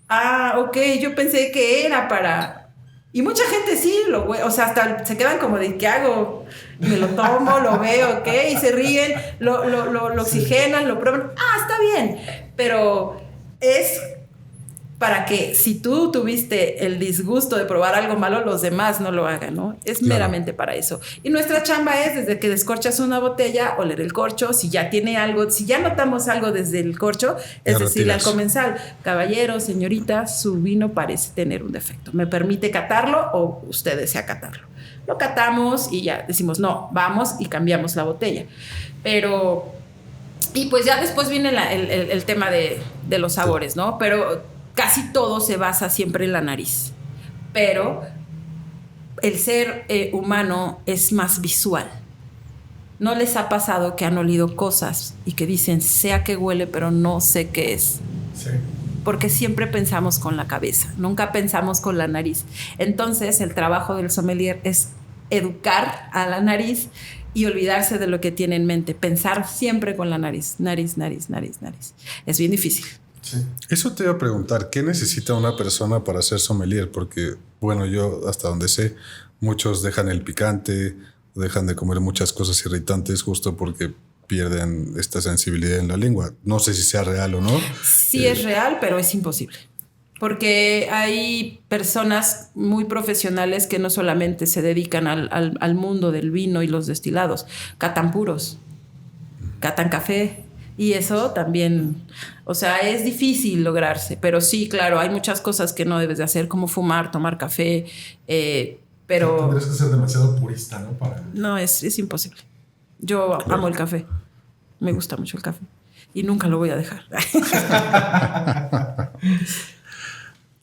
Ya. Ok, yo pensé que era para... Y mucha gente sí, o sea, hasta se quedan como de ¿qué hago? Me lo tomo, lo veo, ¿ok? Y se ríen, lo oxigenan, lo prueban. Está bien. Pero es para que si tú tuviste el disgusto de probar algo malo, los demás no lo hagan, ¿no? Es meramente para eso. Y nuestra chamba es, desde que descorchas una botella, oler el corcho. Si ya tiene algo, si ya notamos algo desde el corcho, es decirle al comensal, caballero, señorita, su vino parece tener un defecto. ¿Me permite catarlo o usted desea catarlo? Lo catamos y ya decimos, no, vamos y cambiamos la botella. Y pues ya después viene el tema de los sabores, ¿no? Pero casi todo se basa siempre en la nariz. Pero el ser humano es más visual. ¿No les ha pasado que han olido cosas y que dicen, sé a qué huele, pero no sé qué es? Sí. Porque siempre pensamos con la cabeza, nunca pensamos con la nariz. Entonces, el trabajo del sommelier es educar a la nariz y olvidarse de lo que tiene en mente. Pensar siempre con la nariz. Nariz. Es bien difícil. Sí. Eso te iba a preguntar, ¿qué necesita una persona para ser sommelier? Porque, bueno, yo hasta donde sé, muchos dejan el picante, dejan de comer muchas cosas irritantes justo porque pierden esta sensibilidad en la lengua. No sé si sea real o no. Sí es real, pero es imposible. Porque hay personas muy profesionales que no solamente se dedican al mundo del vino y los destilados, catan puros, catan café. Y eso también, o sea, es difícil lograrse. Pero sí, claro, hay muchas cosas que no debes de hacer, como fumar, tomar café, pero... Tendrías que ser demasiado purista, ¿no? No, es imposible. Yo amo el café. Me gusta mucho el café. Y nunca lo voy a dejar.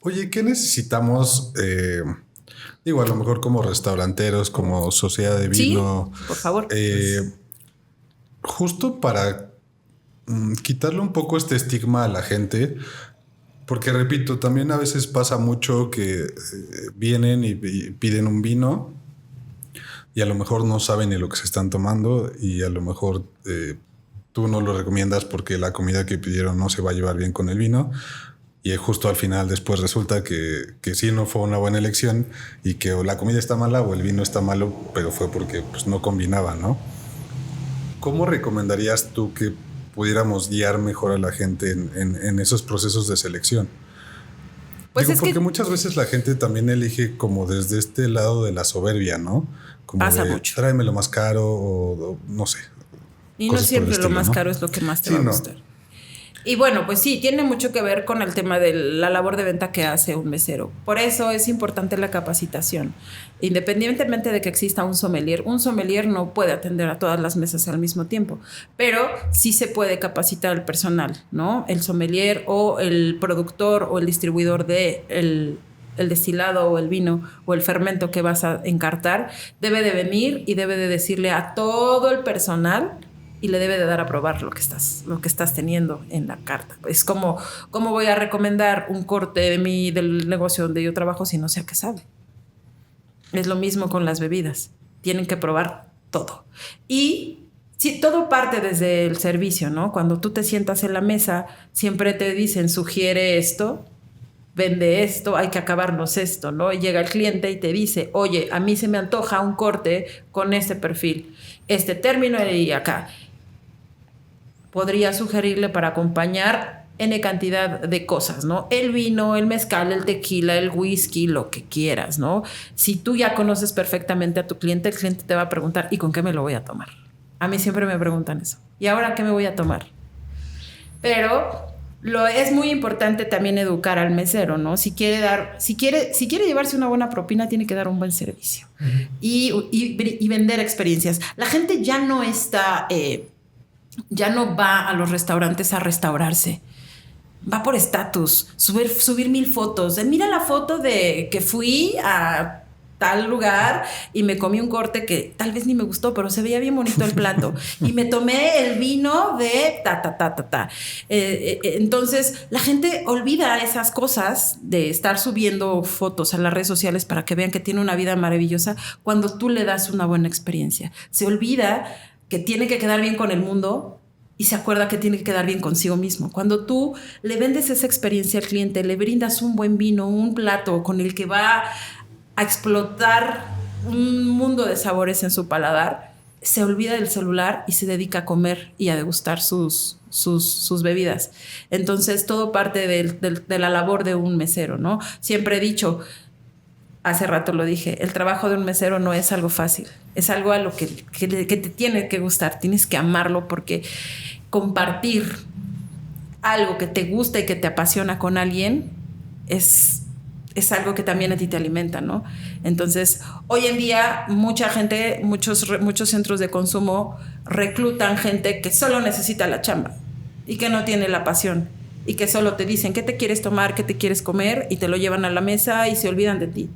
Oye, ¿qué necesitamos? Digo, a lo mejor como restauranteros, como sociedad de vino. Sí, por favor. Justo para quitarle un poco este estigma a la gente. Porque, repito, también a veces pasa mucho que vienen y piden un vino y a lo mejor no saben ni lo que se están tomando y a lo mejor tú no lo recomiendas porque la comida que pidieron no se va a llevar bien con el vino. Y justo al final después resulta que sí no fue una buena elección y que o la comida está mala o el vino está malo, pero fue porque pues, no combinaba, ¿no? ¿Cómo recomendarías tú que pudiéramos guiar mejor a la gente en esos procesos de selección? Pues digo, es porque que muchas veces la gente también elige como desde este lado de la soberbia, ¿no? Como pasa de, mucho. tráeme lo más caro o no sé. Y no siempre estilo, lo más ¿no? caro es lo que más te Sí, va a no. gustar. Y bueno, pues sí, tiene mucho que ver con el tema de la labor de venta que hace un mesero. Por eso es importante la capacitación. Independientemente de que exista un sommelier no puede atender a todas las mesas al mismo tiempo, pero sí se puede capacitar al personal, ¿no? El sommelier o el productor o el distribuidor de el destilado o el vino o el fermento que vas a encartar debe de venir y debe de decirle a todo el personal y le debe de dar a probar lo que estás teniendo en la carta. Es como, ¿cómo voy a recomendar un corte del negocio donde yo trabajo si no sé a qué sabe? Es lo mismo con las bebidas. Tienen que probar todo. Y sí, todo parte desde el servicio, ¿no? Cuando tú te sientas en la mesa, siempre te dicen, sugiere esto, vende esto, hay que acabarnos esto, ¿no? Y llega el cliente y te dice, oye, a mí se me antoja un corte con este perfil, este término y acá. Podría sugerirle para acompañar N cantidad de cosas, ¿no? El vino, el mezcal, el tequila, el whisky, lo que quieras, ¿no? Si tú ya conoces perfectamente a tu cliente, el cliente te va a preguntar, ¿y con qué me lo voy a tomar? A mí siempre me preguntan eso. ¿Y ahora qué me voy a tomar? Pero es muy importante también educar al mesero, ¿no? Si quiere llevarse una buena propina, tiene que dar un buen servicio. Y vender experiencias. La gente ya no está... ya no va a los restaurantes a restaurarse. Va por estatus, subir 1000 fotos. Mira la foto de que fui a tal lugar y me comí un corte que tal vez ni me gustó, pero se veía bien bonito el plato. Y me tomé el vino de ta. Entonces, la gente olvida esas cosas de estar subiendo fotos a las redes sociales para que vean que tiene una vida maravillosa cuando tú le das una buena experiencia. Se olvida que tiene que quedar bien con el mundo y se acuerda que tiene que quedar bien consigo mismo. Cuando tú le vendes esa experiencia al cliente, le brindas un buen vino, un plato con el que va a explotar un mundo de sabores en su paladar, se olvida del celular y se dedica a comer y a degustar sus bebidas. Entonces, todo parte de la labor de un mesero, ¿no? Siempre he dicho... Hace rato lo dije, el trabajo de un mesero no es algo fácil, es algo a lo que te tiene que gustar, tienes que amarlo porque compartir algo que te gusta y que te apasiona con alguien es algo que también a ti te alimenta, ¿no? Entonces, hoy en día mucha gente, muchos centros de consumo reclutan gente que solo necesita la chamba y que no tiene la pasión y que solo te dicen qué te quieres tomar, qué te quieres comer y te lo llevan a la mesa y se olvidan de ti.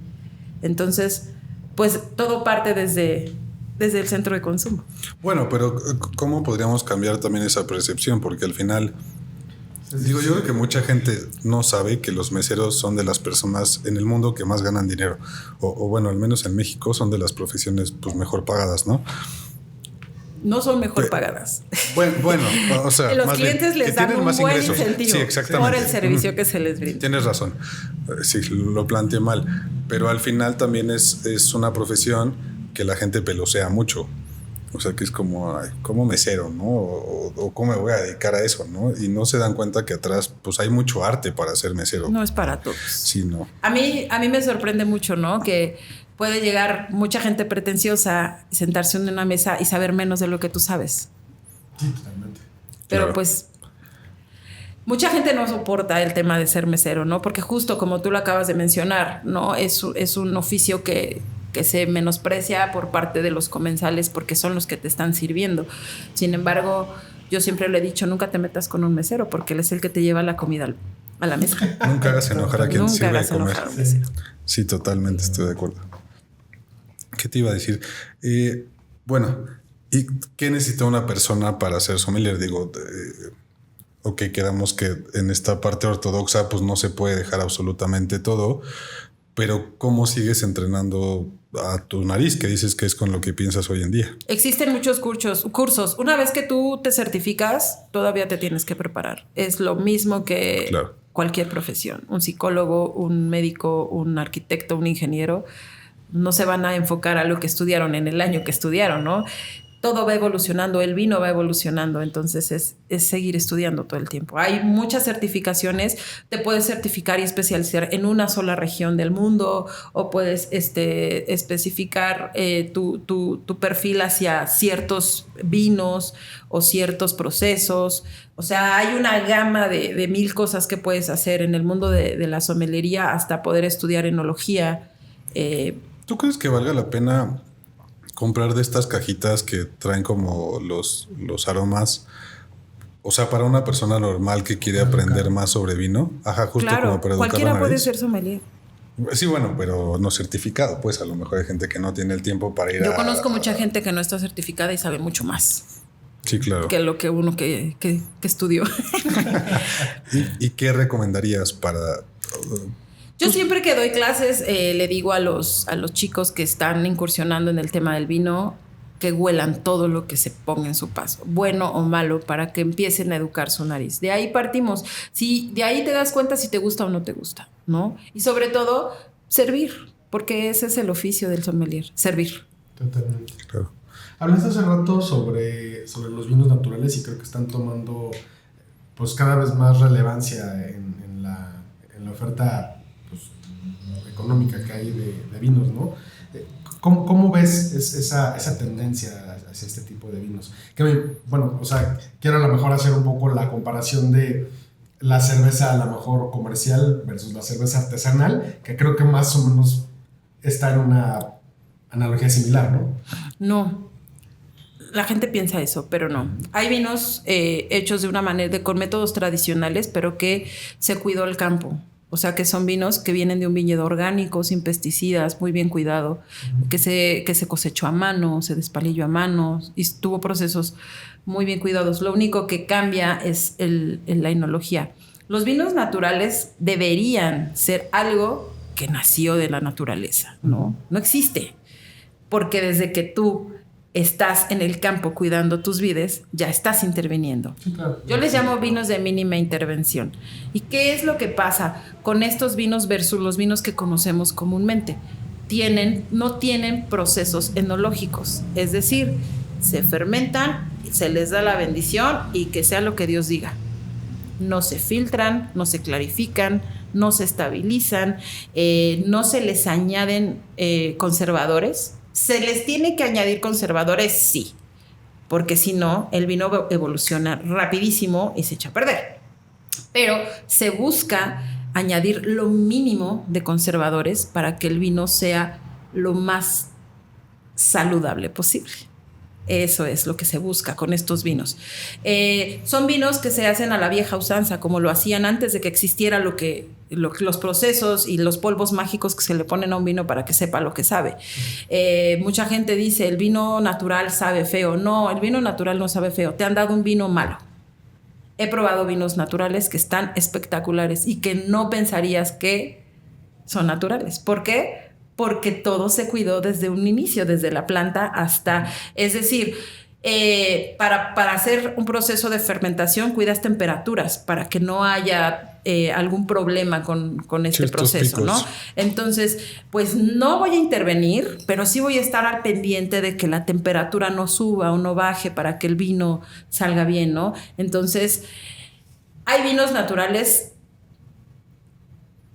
Entonces, pues todo parte desde el centro de consumo. Bueno, pero ¿cómo podríamos cambiar también esa percepción? Porque al final, yo creo que mucha gente no sabe que los meseros son de las personas en el mundo que más ganan dinero. O bueno, al menos en México son de las profesiones pues mejor pagadas, ¿no? No son mejor pagadas. Bueno, o sea, los más clientes bien, les dan un buen incentivo por el servicio que se les brinda. Tienes razón. Sí, lo planteé mal. Pero al final también es una profesión que la gente pelosea mucho. O sea, que es como, ay, como mesero, ¿no? O cómo me voy a dedicar a eso, ¿no? Y no se dan cuenta que atrás, pues hay mucho arte para ser mesero. No es para todos. Sí, no. A mí me sorprende mucho, ¿no? Que puede llegar mucha gente pretenciosa, sentarse en una mesa y saber menos de lo que tú sabes. Sí, totalmente. Pero Claro. pues mucha gente no soporta el tema de ser mesero, ¿no? Porque justo como tú lo acabas de mencionar, ¿no? Es un oficio que se menosprecia por parte de los comensales porque son los que te están sirviendo. Sin embargo, yo siempre le he dicho, nunca te metas con un mesero porque él es el que te lleva la comida a la mesa. Nunca hagas enojar a quien Nunca sirve de hagas comer. enojar a un mesero. Sí, totalmente estoy de acuerdo. ¿Qué te iba a decir? Bueno, ¿y qué necesita una persona para ser sommelier? Digo, ok, quedamos que en esta parte ortodoxa pues no se puede dejar absolutamente todo, pero ¿cómo sigues entrenando a tu nariz? Que dices que es con lo que piensas hoy en día. Existen muchos cursos. Una vez que tú te certificas, todavía te tienes que preparar. Es lo mismo que Claro. cualquier profesión. Un psicólogo, un médico, un arquitecto, un ingeniero, no se van a enfocar a lo que estudiaron en el año que estudiaron, ¿no? Todo va evolucionando, el vino va evolucionando, entonces es seguir estudiando todo el tiempo. Hay muchas certificaciones, te puedes certificar y especializar en una sola región del mundo o puedes especificar tu perfil hacia ciertos vinos o ciertos procesos. O sea, hay una gama de 1000 cosas que puedes hacer en el mundo de la sommelería hasta poder estudiar enología. ¿Tú crees que valga la pena comprar de estas cajitas que traen como los aromas? O sea, para una persona normal que quiere aprender más sobre vino. Ajá, justo Claro, como para educar cualquiera la puede nariz. ser sommelier. Sí, bueno, pero no certificado. Pues a lo mejor hay gente que no tiene el tiempo para ir Yo conozco mucha gente que no está certificada y sabe mucho más Sí, claro. que lo que uno que estudió. ¿Y qué recomendarías para...? Yo siempre que doy clases le digo a los chicos que están incursionando en el tema del vino que huelan todo lo que se ponga en su paso, bueno o malo, para que empiecen a educar su nariz. De ahí partimos. Si de ahí te das cuenta si te gusta o no te gusta, ¿no? Y sobre todo, servir, porque ese es el oficio del sommelier, servir. Totalmente. Claro. Hablaste hace rato sobre los vinos naturales y creo que están tomando pues cada vez más relevancia en la oferta pues, económica que hay de vinos, ¿no? ¿Cómo ves esa tendencia hacia este tipo de vinos? Bueno, o sea, quiero a lo mejor hacer un poco la comparación de la cerveza a lo mejor comercial versus la cerveza artesanal, que creo que más o menos está en una analogía similar, ¿no? No, la gente piensa eso, pero no. Hay vinos hechos de una manera, con métodos tradicionales, pero que se cuidó el campo. O sea, que son vinos que vienen de un viñedo orgánico, sin pesticidas, muy bien cuidado, que se cosechó a mano, se despalilló a mano y tuvo procesos muy bien cuidados. Lo único que cambia es la enología. Los vinos naturales deberían ser algo que nació de la naturaleza, ¿no? No existe. Porque desde que tú estás en el campo cuidando tus vides, ya estás interviniendo. Sí, claro. Yo les llamo vinos de mínima intervención. ¿Y qué es lo que pasa con estos vinos versus los vinos que conocemos comúnmente? No tienen procesos enológicos, es decir, se fermentan, se les da la bendición y que sea lo que Dios diga. No se filtran, no se clarifican, no se estabilizan, no se les añaden conservadores. ¿Se les tiene que añadir conservadores? Sí, porque si no, el vino evoluciona rapidísimo y se echa a perder. Pero se busca añadir lo mínimo de conservadores para que el vino sea lo más saludable posible. Eso es lo que se busca con estos vinos. Son vinos que se hacen a la vieja usanza, como lo hacían antes de que existiera los procesos y los polvos mágicos que se le ponen a un vino para que sepa lo que sabe. Mucha gente dice, el vino natural sabe feo. No, el vino natural no sabe feo. Te han dado un vino malo. He probado vinos naturales que están espectaculares y que no pensarías que son naturales. ¿Por qué? Porque todo se cuidó desde un inicio, desde la planta hasta... Es decir, Para hacer un proceso de fermentación cuidas temperaturas para que no haya algún problema con este proceso, picos, ¿no? Entonces, pues no voy a intervenir, pero sí voy a estar al pendiente de que la temperatura no suba o no baje para que el vino salga bien, ¿no? Entonces, hay vinos naturales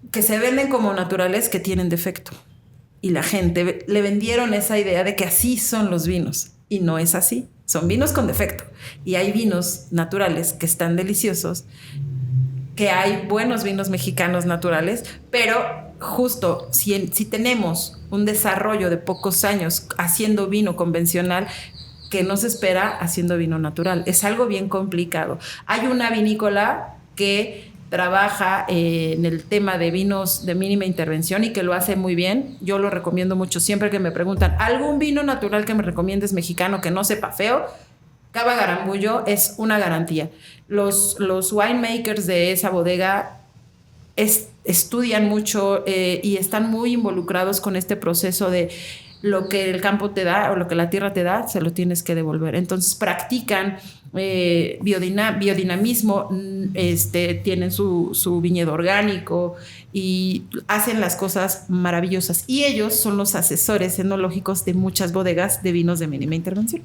que se venden como naturales que tienen defecto. Y la gente le vendieron esa idea de que así son los vinos. Y no es así. Son vinos con defecto. Y hay vinos naturales que están deliciosos, que hay buenos vinos mexicanos naturales, pero justo si tenemos un desarrollo de pocos años haciendo vino convencional, que no se espera haciendo vino natural. Es algo bien complicado. Hay una vinícola que trabaja en el tema de vinos de mínima intervención y que lo hace muy bien. Yo lo recomiendo mucho. Siempre que me preguntan algún vino natural que me recomiendes mexicano que no sepa feo, Cava Garambullo es una garantía. Los winemakers de esa bodega estudian mucho y están muy involucrados con este proceso de lo que el campo te da o lo que la tierra te da, se lo tienes que devolver. Entonces practican biodinamismo, tienen su viñedo orgánico y hacen las cosas maravillosas. Y ellos son los asesores enológicos de muchas bodegas de vinos de mínima intervención.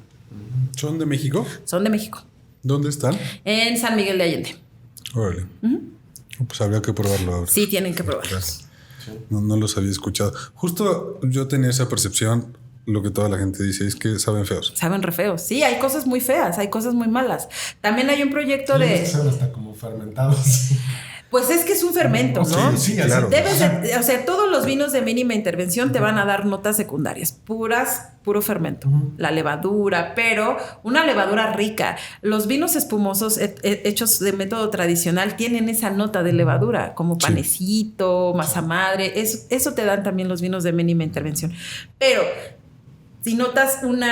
¿Son de México? Son de México. ¿Dónde están? En San Miguel de Allende. Órale. Pues habría que probarlo ahora. Sí, tienen que probarlo. No los había escuchado. Justo yo tenía esa percepción, lo que toda la gente dice, es que saben feos. Saben re feos. Sí, hay cosas muy feas, hay cosas muy malas. También hay un proyecto de... Saben hasta como fermentados. Pues es que es un fermento, ¿no? Sí, claro. O sea, todos los vinos de mínima intervención te van a dar notas secundarias, puro fermento. La levadura, pero una levadura rica. Los vinos espumosos hechos de método tradicional tienen esa nota de levadura, como panecito, masa madre. Eso te dan también los vinos de mínima intervención. Pero si notas un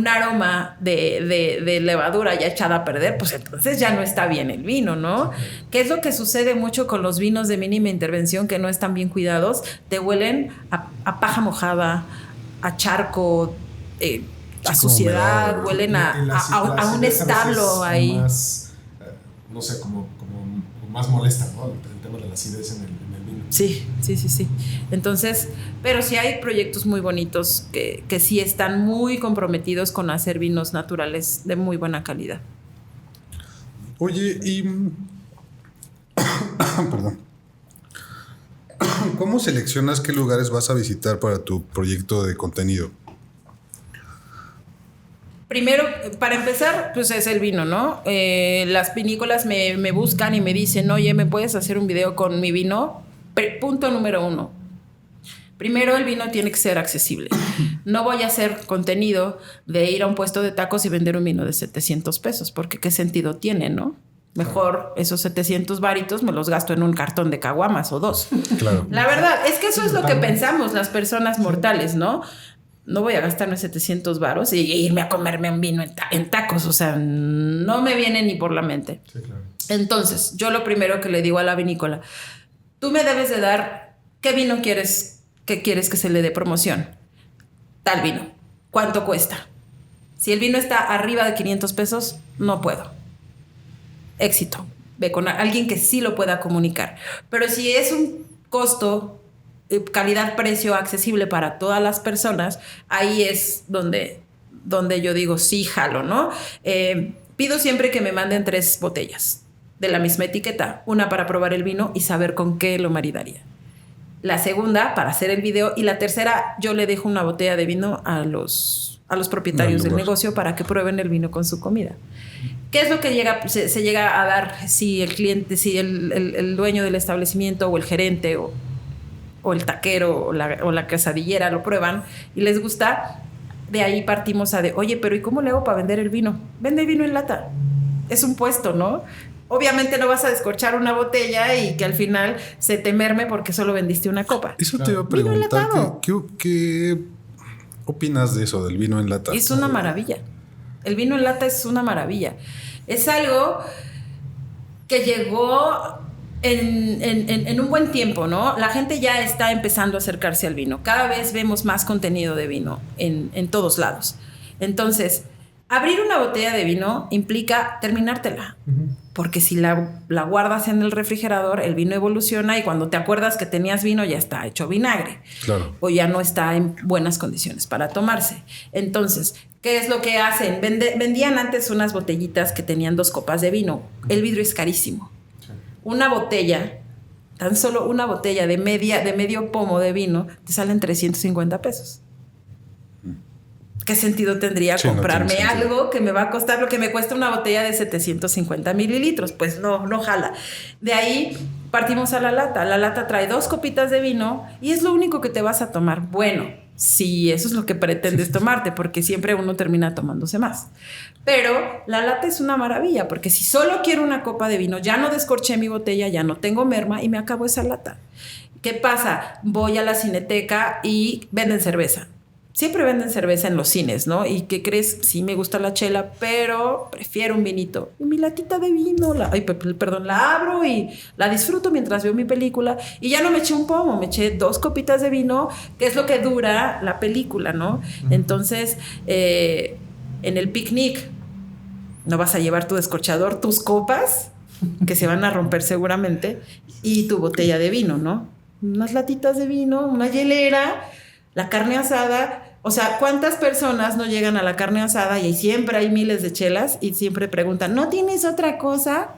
aroma de levadura ya echada a perder, pues entonces ya no está bien el vino, ¿no? ¿Qué es lo que sucede mucho con los vinos de mínima intervención que no están bien cuidados? Te huelen a paja mojada, a charco, a suciedad, huelen a un establo ahí. Más, no sé, como más molesta, ¿no? El tema de la acidez en el vino. Sí. Entonces, pero sí hay proyectos muy bonitos que sí están muy comprometidos con hacer vinos naturales de muy buena calidad. Oye, y... Perdón. ¿Cómo seleccionas qué lugares vas a visitar para tu proyecto de contenido? Primero, para empezar, pues es el vino, ¿no? Las vinícolas me buscan y me dicen, oye, ¿me puedes hacer un video con mi vino? Punto número 1. Primero, el vino tiene que ser accesible. No voy a hacer contenido de ir a un puesto de tacos y vender un vino de 700 pesos, porque qué sentido tiene, ¿no? Mejor esos 700 varitos me los gasto en un cartón de caguamas o 2. Claro. La verdad, es que eso es lo que pensamos las personas mortales, ¿no? No voy a gastarme 700 varos y irme a comerme un vino en tacos. O sea, no me viene ni por la mente. Sí, claro. Entonces, yo lo primero que le digo a la vinícola, tú me debes de dar qué vino quieres que se le dé promoción. Tal vino. ¿Cuánto cuesta? Si el vino está arriba de 500 pesos, no puedo. Éxito. Ve con alguien que sí lo pueda comunicar. Pero si es un costo, calidad-precio accesible para todas las personas, ahí es donde yo digo sí, jalo, ¿no? Pido siempre que me manden 3 botellas de la misma etiqueta, una para probar el vino y saber con qué lo maridaría, la segunda para hacer el video y la tercera yo le dejo una botella de vino a los propietarios del negocio para que prueben el vino con su comida. ¿Qué es lo que se llega a dar si el cliente, si el dueño del establecimiento o el gerente o el taquero o la quesadillera lo prueban y les gusta? De ahí partimos oye, pero ¿y cómo le hago para vender el vino? Vende vino en lata. Es un puesto, ¿no? Obviamente no vas a descorchar una botella y que al final se te merme porque solo vendiste una copa. Eso te iba a preguntar. ¿Qué opinas de eso, del vino en lata? Es una maravilla. El vino en lata es una maravilla. Es algo que llegó en un buen tiempo, ¿no? La gente ya está empezando a acercarse al vino. Cada vez vemos más contenido de vino en todos lados. Entonces, Abrir una botella de vino implica terminártela. Porque si la guardas en el refrigerador, el vino evoluciona y cuando te acuerdas que tenías vino ya está hecho vinagre. Claro. O ya no está en buenas condiciones para tomarse. Entonces, ¿qué es lo que hacen? Vendían antes unas botellitas que tenían 2 copas de vino. El vidrio es carísimo. Sí. Una botella, tan solo una botella de medio pomo de vino, te salen 350 pesos. ¿Qué sentido tendría comprarme algo que me va a costar lo que me cuesta una botella de 750 mililitros? Pues no jala. De ahí partimos a la lata. La lata trae 2 copitas de vino y es lo único que te vas a tomar. Bueno, si eso es lo que pretendes tomarte, porque siempre uno termina tomándose más. Pero la lata es una maravilla, porque si solo quiero una copa de vino, ya no descorché mi botella, ya no tengo merma y me acabo esa lata. ¿Qué pasa? Voy a la cineteca y venden cerveza. Siempre venden cerveza en los cines, ¿no? ¿Y qué crees? Sí me gusta la chela, pero prefiero un vinito. Y mi latita de vino, la abro y la disfruto mientras veo mi película. Y ya no me eché un pomo, me eché 2 copitas de vino, que es lo que dura la película, ¿no? Entonces, en el picnic, no vas a llevar tu descorchador, tus copas, que se van a romper seguramente, y tu botella de vino, ¿no? Unas latitas de vino, una hielera, la carne asada. O sea, ¿cuántas personas no llegan a la carne asada y siempre hay miles de chelas y siempre preguntan, ¿no tienes otra cosa?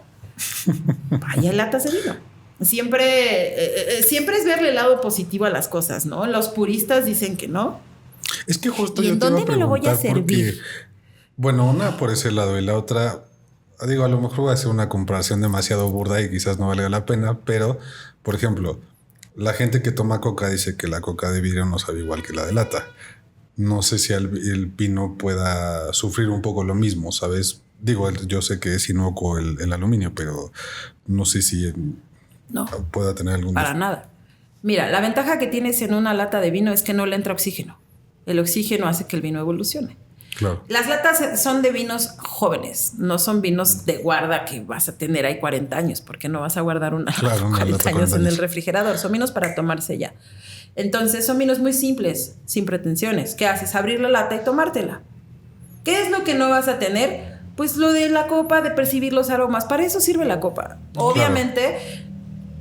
Vaya latas de vino. Siempre es verle el lado positivo a las cosas, ¿no? Los puristas dicen que no. Es que justo ¿Y yo en te iba dónde me lo voy a servir? Bueno, una por ese lado y la otra, digo, a lo mejor voy a hacer una comparación demasiado burda y quizás no valga la pena, pero, por ejemplo, la gente que toma coca dice que la coca de vidrio no sabe igual que la de lata. No sé si el vino pueda sufrir un poco lo mismo, ¿sabes? Digo, yo sé que es inocuo el aluminio, pero no sé si no pueda tener algún... Para nada. Mira, la ventaja que tienes en una lata de vino es que no le entra oxígeno. El oxígeno hace que el vino evolucione. Claro. Las latas son de vinos jóvenes, no son vinos de guarda que vas a tener ahí 40 años, porque no vas a guardar una 40 años en el refrigerador. Son vinos para tomarse ya. Entonces son vinos muy simples, sin pretensiones. ¿Qué haces? Abrir la lata y tomártela. ¿Qué es lo que no vas a tener? Pues lo de la copa, de percibir los aromas. Para eso sirve la copa. Obviamente,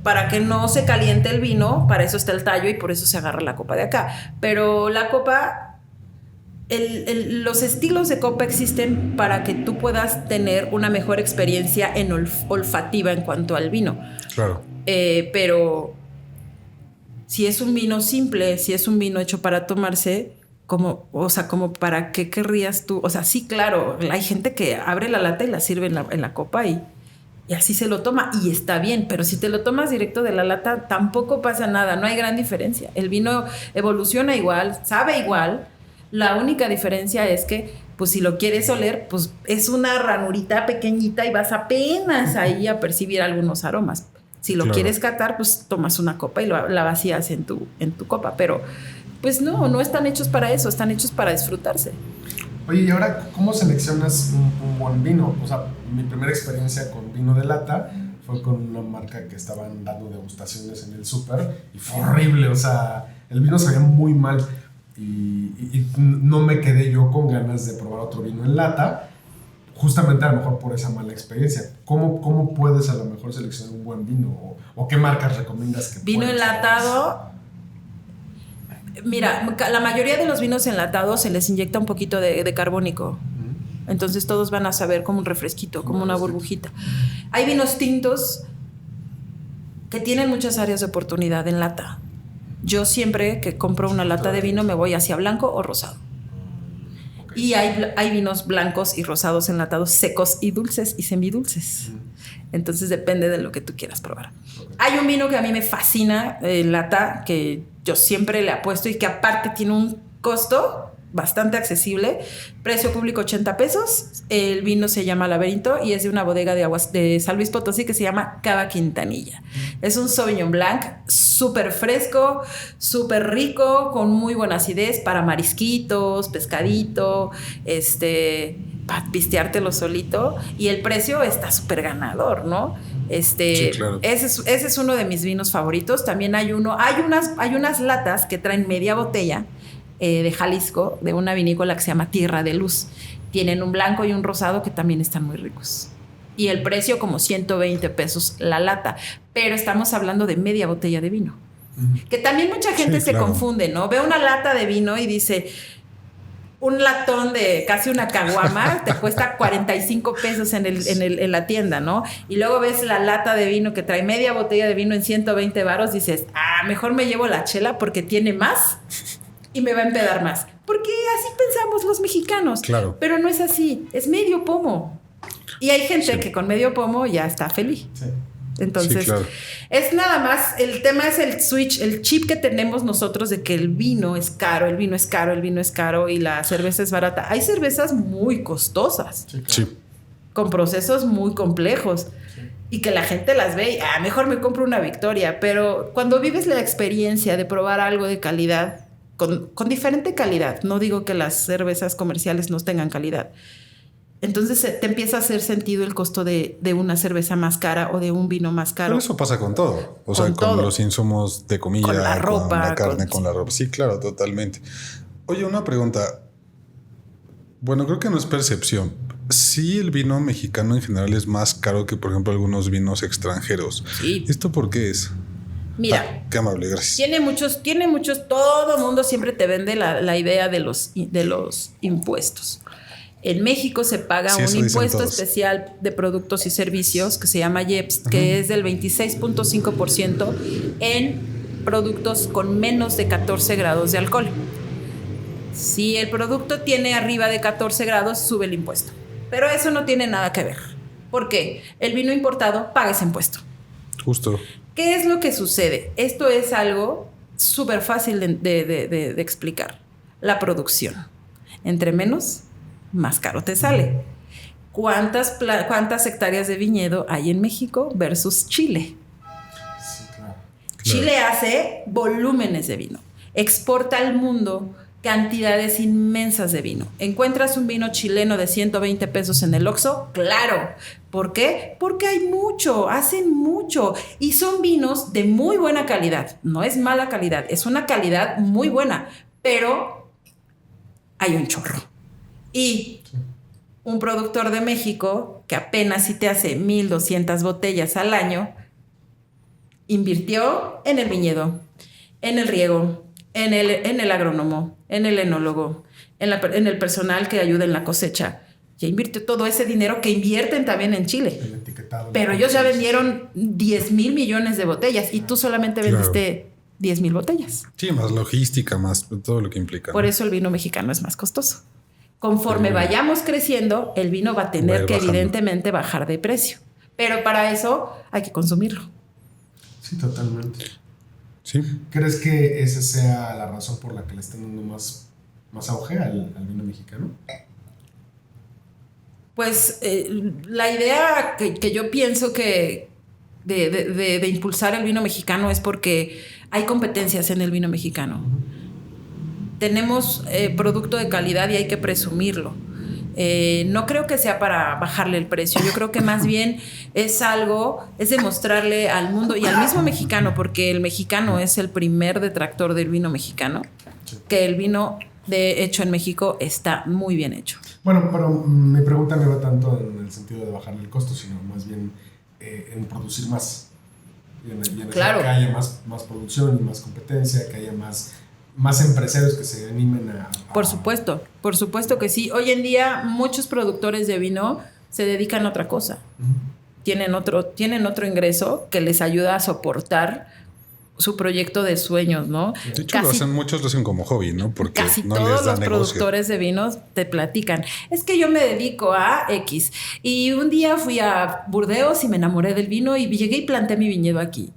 para que no se caliente el vino, para eso está el tallo y por eso se agarra la copa de acá. Pero la copa... los estilos de copa existen para que tú puedas tener una mejor experiencia en olfativa en cuanto al vino. Claro. Pero si es un vino simple, si es un vino hecho para tomarse, como para qué querrías tú. O sea, sí, claro, hay gente que abre la lata y la sirve en la copa y así se lo toma y está bien, pero si te lo tomas directo de la lata tampoco pasa nada, no hay gran diferencia. El vino evoluciona igual, sabe igual. La única diferencia es que, pues si lo quieres oler, pues es una ranurita pequeñita y vas apenas ahí a percibir algunos aromas. Si lo quieres catar, pues tomas una copa y la vacías en tu copa. Pero, pues no están hechos para eso, están hechos para disfrutarse. Oye, y ahora, ¿cómo seleccionas un buen vino? O sea, mi primera experiencia con vino de lata fue con una marca que estaban dando degustaciones en el súper y fue horrible. O sea, el vino sabía muy mal. Y no me quedé yo con ganas de probar otro vino en lata, justamente a lo mejor por esa mala experiencia. ¿Cómo puedes a lo mejor seleccionar un buen vino? ¿O qué marcas recomiendas que vino enlatado? Mira, la mayoría de los vinos enlatados se les inyecta un poquito de carbónico. Entonces todos van a saber como un refresquito, como una burbujita. Hay vinos tintos que tienen muchas áreas de oportunidad en lata. Yo siempre que compro una lata de vino me voy hacia blanco o rosado. Okay. Y hay vinos blancos y rosados enlatados, secos y dulces y semidulces. Entonces depende de lo que tú quieras probar. Okay. Hay un vino que a mí me fascina en lata, que yo siempre le apuesto y que aparte tiene un costo bastante accesible. Precio público 80 pesos. El vino se llama Laberinto y es de una bodega de San Luis Potosí que se llama Cava Quintanilla. Es un Sauvignon Blanc súper fresco, súper rico, con muy buena acidez para marisquitos, pescadito, para pisteártelo solito. Y el precio está súper ganador, ¿no? Sí, claro. Ese es uno de mis vinos favoritos. También hay unas latas que traen media botella de Jalisco, de una vinícola que se llama Tierra de Luz. Tienen un blanco y un rosado que también están muy ricos. Y el precio como 120 pesos la lata. Pero estamos hablando de media botella de vino. Que también mucha gente se confunde, ¿no? Ve una lata de vino y dice, un latón de casi una caguama te cuesta 45 pesos en la tienda, ¿no? Y luego ves la lata de vino que trae media botella de vino en 120 varos, dices, mejor me llevo la chela porque tiene más y me va a empedar más. Porque así pensamos los mexicanos. Claro. Pero no es así, es medio pomo. Y hay gente que con medio pomo ya está feliz. Sí. Entonces, claro. Es nada más, el tema es el switch, el chip que tenemos nosotros de que el vino es caro, el vino es caro, el vino es caro y la cerveza es barata. Hay cervezas muy costosas, Sí, claro. Sí. con procesos muy complejos y que la gente las ve y mejor me compro una Victoria. Pero cuando vives la experiencia de probar algo de calidad, con diferente calidad, no digo que las cervezas comerciales no tengan calidad, entonces te empieza a hacer sentido el costo de una cerveza más cara o de un vino más caro. Pero eso pasa con todo. O sea, con todo. los insumos de comida, Con la ropa, con la carne, con- con la ropa. Sí, claro, totalmente. Oye, una pregunta. Bueno, creo que no es percepción. Sí, el vino mexicano en general es más caro que, por ejemplo, algunos vinos extranjeros. Sí. ¿Esto por qué es? Mira, Qué amable, gracias. tiene muchos, todo el mundo siempre te vende la idea de los impuestos. En México se paga Sí, un eso dicen impuesto todos. especial de productos y servicios que se llama IEPS, que es del 26.5% en productos con menos de 14 grados de alcohol. Si el producto tiene arriba de 14 grados, sube el impuesto. Pero eso no tiene nada que ver. ¿Por qué? El vino importado paga ese impuesto. Justo. ¿Qué es lo que sucede? Esto es algo súper fácil de explicar. La producción. Entre menos, más caro te sale. ¿Cuántas hectáreas de viñedo hay en México versus Chile? Sí, claro. Chile hace volúmenes de vino. Exporta al mundo cantidades inmensas de vino. ¿Encuentras un vino chileno de 120 pesos en el Oxxo? ¡Claro! ¿Por qué? Porque hay mucho, hacen mucho. Y son vinos de muy buena calidad. No es mala calidad, es una calidad muy buena. Pero hay un chorro. Y un productor de México, que apenas si te hace 1,200 botellas al año, invirtió en el viñedo, en el riego, en el agrónomo, en el enólogo, en el personal que ayuda en la cosecha. Ya invirtió todo ese dinero que invierten también en Chile. El etiquetado. Pero ellos ya vendieron 10,000 millones de botellas y tú solamente vendiste 10,000 botellas. Sí, más logística, más todo lo que implica. Por eso el vino mexicano es más costoso. Conforme vayamos creciendo, el vino va a tener Va a ir que bajando. evidentemente bajar de precio. Pero para eso hay que consumirlo. Sí, totalmente. Sí. ¿Crees que esa sea la razón por la que le están dando más auge al vino mexicano? Pues la idea que yo pienso que de impulsar el vino mexicano es porque hay competencias en el vino mexicano. Tenemos producto de calidad y hay que presumirlo. No creo que sea para bajarle el precio. Yo creo que más bien es demostrarle al mundo y al mismo mexicano, porque el mexicano es el primer detractor del vino mexicano, que el vino hecho en México está muy bien hecho. Bueno, pero mi pregunta no iba tanto en el sentido de bajarle el costo, sino más bien en producir más. Y en Claro. que haya más producción y más competencia, que haya más empresarios que se animen a... Por supuesto que sí. Hoy en día muchos productores de vino se dedican a otra cosa. Tienen otro ingreso que les ayuda a soportar su proyecto de sueños, ¿no? De hecho, muchos lo hacen como hobby, ¿no? Porque Casi no todos les da los negocio. productores de vinos te platican. Es que yo me dedico a X. Y un día fui a Burdeos y me enamoré del vino y llegué y planté mi viñedo aquí.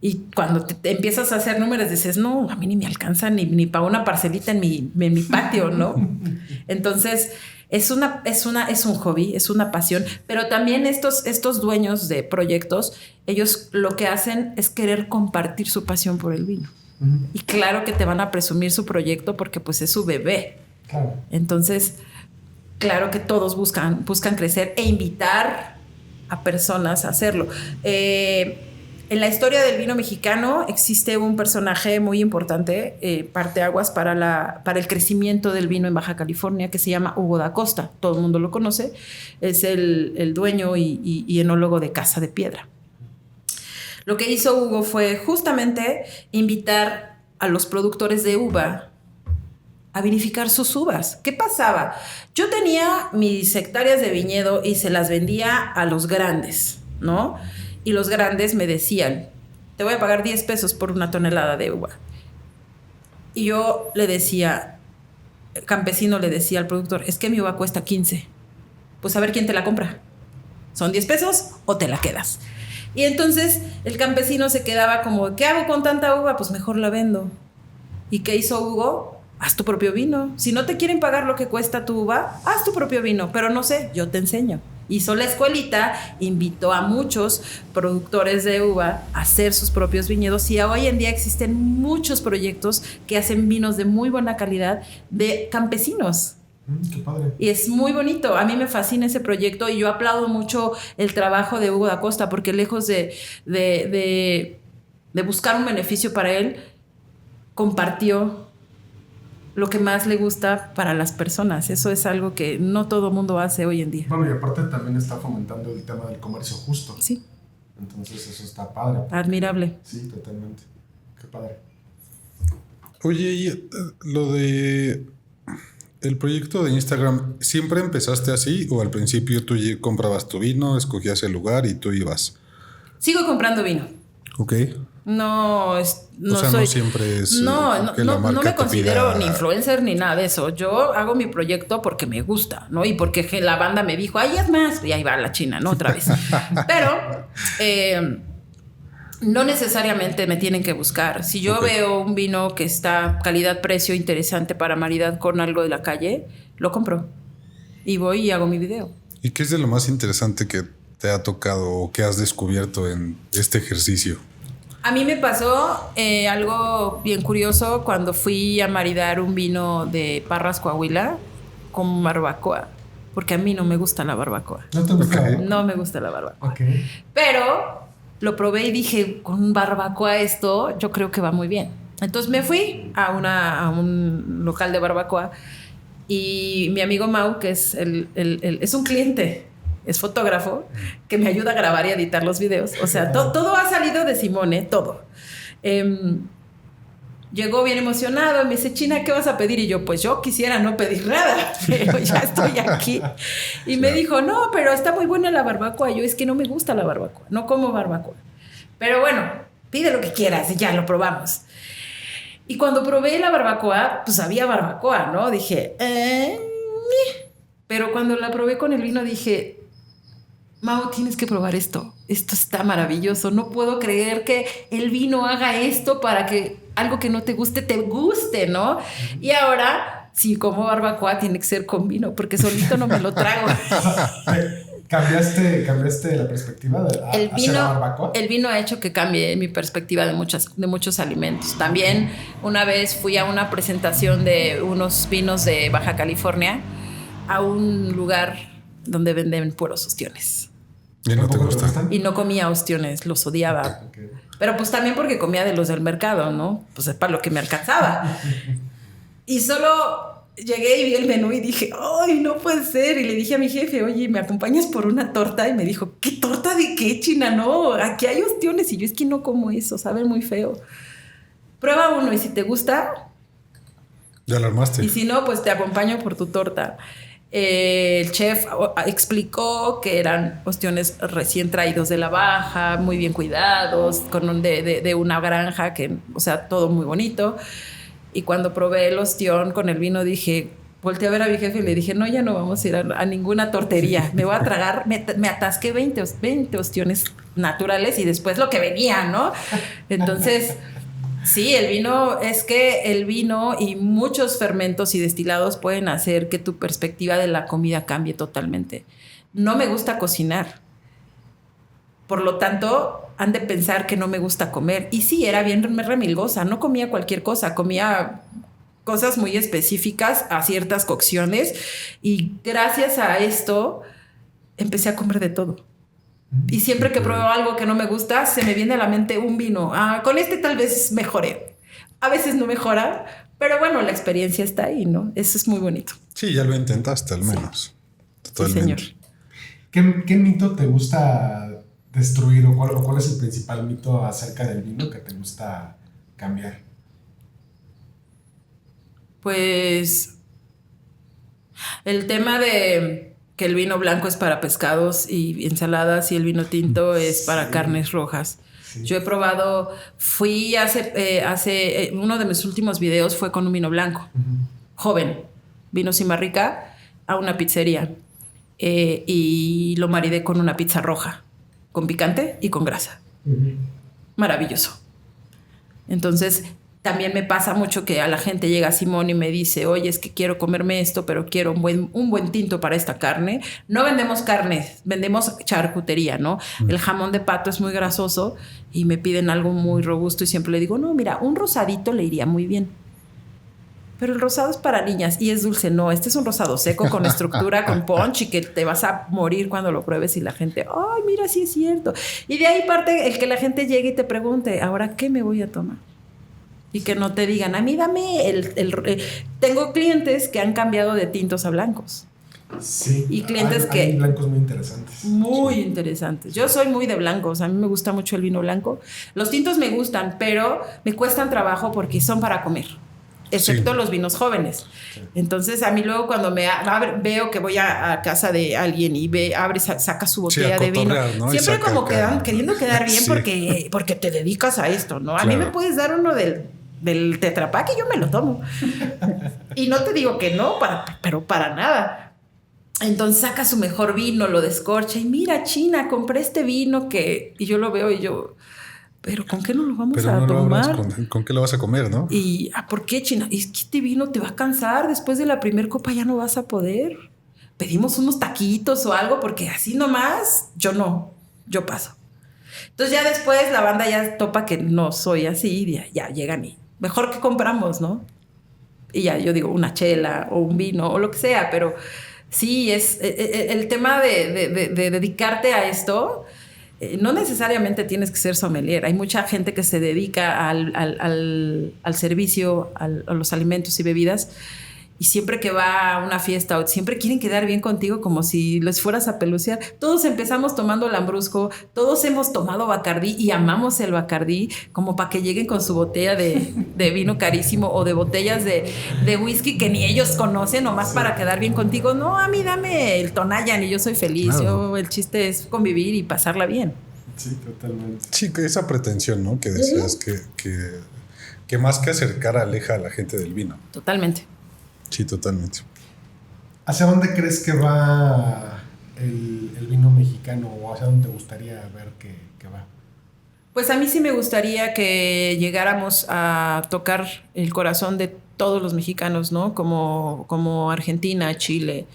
Y cuando te empiezas a hacer números dices, no, a mí ni me alcanza ni para una parcelita en mi patio, ¿no? Entonces, es un hobby, es una pasión, pero también estos dueños de proyectos, ellos lo que hacen es querer compartir su pasión por el vino. Y claro que te van a presumir su proyecto porque pues es su bebé. Claro. Entonces, claro que todos buscan crecer e invitar a personas a hacerlo. En la historia del vino mexicano existe un personaje muy importante, parteaguas para el crecimiento del vino en Baja California, que se llama Hugo da Costa. Todo el mundo lo conoce. Es el dueño y enólogo de Casa de Piedra. Lo que hizo Hugo fue justamente invitar a los productores de uva a vinificar sus uvas. ¿Qué pasaba? Yo tenía mis hectáreas de viñedo y se las vendía a los grandes, ¿no? Y los grandes me decían, te voy a pagar 10 pesos por una tonelada de uva. Y yo le decía, el campesino le decía al productor, es que mi uva cuesta 15. Pues a ver quién te la compra. ¿Son 10 pesos o te la quedas? Y entonces el campesino se quedaba como, ¿qué hago con tanta uva? Pues mejor la vendo. ¿Y qué hizo Hugo? Haz tu propio vino. Si no te quieren pagar lo que cuesta tu uva, haz tu propio vino. Pero no sé, yo te enseño. Hizo la escuelita, invitó a muchos productores de uva a hacer sus propios viñedos y hoy en día existen muchos proyectos que hacen vinos de muy buena calidad de campesinos. Qué padre. Y es muy bonito. A mí me fascina ese proyecto y yo aplaudo mucho el trabajo de Hugo da Costa porque lejos de buscar un beneficio para él, compartió lo que más le gusta para las personas. Eso es algo que no todo mundo hace hoy en día. Bueno, y aparte también está fomentando el tema del comercio justo. Sí. Entonces eso está padre. Admirable. Sí, totalmente. Qué padre. Oye, y lo de el proyecto de Instagram, ¿siempre empezaste así o al principio tú comprabas tu vino, escogías el lugar y tú ibas? Sigo comprando vino. Ok. No, no o sea, soy, no siempre es que la marca no me considero pida... ni influencer ni nada de eso. Yo hago mi proyecto porque me gusta, ¿no? Y porque la banda me dijo, ay, es más, y ahí va la China, ¿no? Otra vez. Pero no necesariamente me tienen que buscar. Si yo veo un vino que está calidad-precio interesante para maridar con algo de la calle, lo compro. Y voy y hago mi video. ¿Y qué es de lo más interesante que te ha tocado o que has descubierto en este ejercicio? A mí me pasó algo bien curioso cuando fui a maridar un vino de Parras, Coahuila, con barbacoa. Porque a mí no me gusta la barbacoa. ¿No te gusta? No me gusta la barbacoa. Okay. Pero lo probé y dije, con barbacoa esto yo creo que va muy bien. Entonces me fui a un local de barbacoa y mi amigo Mau, que es es un cliente, es fotógrafo, que me ayuda a grabar y editar los videos. O sea, todo ha salido de Simone, todo. Llegó bien emocionado y me dice, China, ¿qué vas a pedir? Y yo, pues yo quisiera no pedir nada, pero ya estoy aquí. Y me dijo, no, pero está muy buena la barbacoa. Y yo, es que no me gusta la barbacoa, no como barbacoa. Pero bueno, pide lo que quieras y ya lo probamos. Y cuando probé la barbacoa, pues había barbacoa, ¿no? Dije, pero cuando la probé con el vino dije, Mau, tienes que probar esto. Esto está maravilloso. No puedo creer que el vino haga esto para que algo que no te guste, ¿no? Y ahora, si como barbacoa, tiene que ser con vino, porque solito no me lo trago. ¿Cambiaste la perspectiva hacia la barbacoa? El vino ha hecho que cambie mi perspectiva de muchos alimentos. También una vez fui a una presentación de unos vinos de Baja California a un lugar donde venden puros ostiones. ¿Y no te gusta? Y no comía ostiones, los odiaba. Okay. Pero pues también porque comía de los del mercado, ¿no? Pues es para lo que me alcanzaba. Y solo llegué y vi el menú y dije, ¡ay, no puede ser! Y le dije a mi jefe, oye, ¿me acompañas por una torta? Y me dijo, ¿qué torta de qué, China? No, aquí hay ostiones. Y yo, es que no como eso, sabe muy feo. Prueba uno y si te gusta... Ya la armaste. Y si no, pues te acompaño por tu torta. El chef explicó que eran ostiones recién traídos de la Baja, muy bien cuidados, de una granja, que, o sea, todo muy bonito. Y cuando probé el ostión con el vino dije, volteé a ver a mi jefe y le dije, no, ya no vamos a ir a ninguna tortería, me voy a tragar, me atasqué 20 ostiones naturales y después lo que venía, ¿no? Entonces... Sí, el vino y muchos fermentos y destilados pueden hacer que tu perspectiva de la comida cambie totalmente. No me gusta cocinar. Por lo tanto, han de pensar que no me gusta comer. Y sí, era bien remilgosa. No comía cualquier cosa. Comía cosas muy específicas a ciertas cocciones. Y gracias a esto, empecé a comer de todo. Y siempre que pruebo algo que no me gusta, se me viene a la mente un vino. Con este tal vez mejore. A veces no mejora, pero bueno, la experiencia está ahí, ¿no? Eso es muy bonito. Sí, ya lo intentaste al menos. Sí. Totalmente. Sí, señor. ¿Qué mito te gusta destruir o cuál es el principal mito acerca del vino que te gusta cambiar? Pues el tema de que el vino blanco es para pescados y ensaladas y el vino tinto es para carnes rojas. Sí. Yo he probado, fui hace uno de mis últimos videos fue con un vino blanco, joven, vino Cimarrica, a una pizzería y lo maridé con una pizza roja, con picante y con grasa. Maravilloso. Entonces, también me pasa mucho que a la gente llega Simón y me dice, oye, es que quiero comerme esto, pero quiero un buen tinto para esta carne. No vendemos carne, vendemos charcutería, ¿no? El jamón de pato es muy grasoso y me piden algo muy robusto y siempre le digo, no, mira, un rosadito le iría muy bien. Pero el rosado es para niñas y es dulce. No, este es un rosado seco con estructura, con punch y que te vas a morir cuando lo pruebes y la gente, ay, mira, sí es cierto. Y de ahí parte el que la gente llegue y te pregunte, ¿ahora qué me voy a tomar? Y que no te digan, a mí dame tengo clientes que han cambiado de tintos a blancos. Sí. Y clientes hay blancos muy interesantes. Muy interesantes. Yo soy muy de blancos. A mí me gusta mucho el vino blanco. Los tintos me gustan, pero me cuestan trabajo porque son para comer. Excepto los vinos jóvenes. Sí. Entonces, a mí luego cuando veo que voy a casa de alguien y saca su botella de vino, ¿no? Siempre como queriendo quedar bien porque te dedicas a esto, ¿no? A mí me puedes dar uno del Tetra Pak y yo me lo tomo. Y no te digo que no, pero para nada. Entonces saca su mejor vino, lo descorcha y mira, China, compré este vino y yo lo veo y yo... Pero ¿con qué no lo vamos a tomar? ¿Con qué lo vas a comer, no? Y ¿por qué, China? Es que este vino te va a cansar. Después de la primera copa ya no vas a poder. Pedimos unos taquitos o algo porque así nomás yo paso. Entonces ya después la banda ya topa que no soy así y ya llegan y mejor que compramos, ¿no? Y ya yo digo una chela o un vino o lo que sea, pero sí es el tema de dedicarte a esto. No necesariamente tienes que ser sommelier. Hay mucha gente que se dedica al servicio, a los alimentos y bebidas, y siempre que va a una fiesta o siempre quieren quedar bien contigo como si les fueras a pelucear. Todos empezamos tomando lambrusco, todos hemos tomado Bacardí y amamos el Bacardí como para que lleguen con su botella de vino carísimo o de botellas de whisky que ni ellos conocen, nomás para quedar bien contigo. No, a mí dame el Tonayan y yo soy feliz. Claro. El chiste es convivir y pasarla bien. Sí, totalmente. Sí, esa pretensión, ¿no? Que decías que más que acercar aleja a la gente del vino. Totalmente. Sí, totalmente. ¿Hacia dónde crees que va el vino mexicano o hacia dónde te gustaría ver que va? Pues a mí sí me gustaría que llegáramos a tocar el corazón de todos los mexicanos, ¿no? Como Argentina, Chile,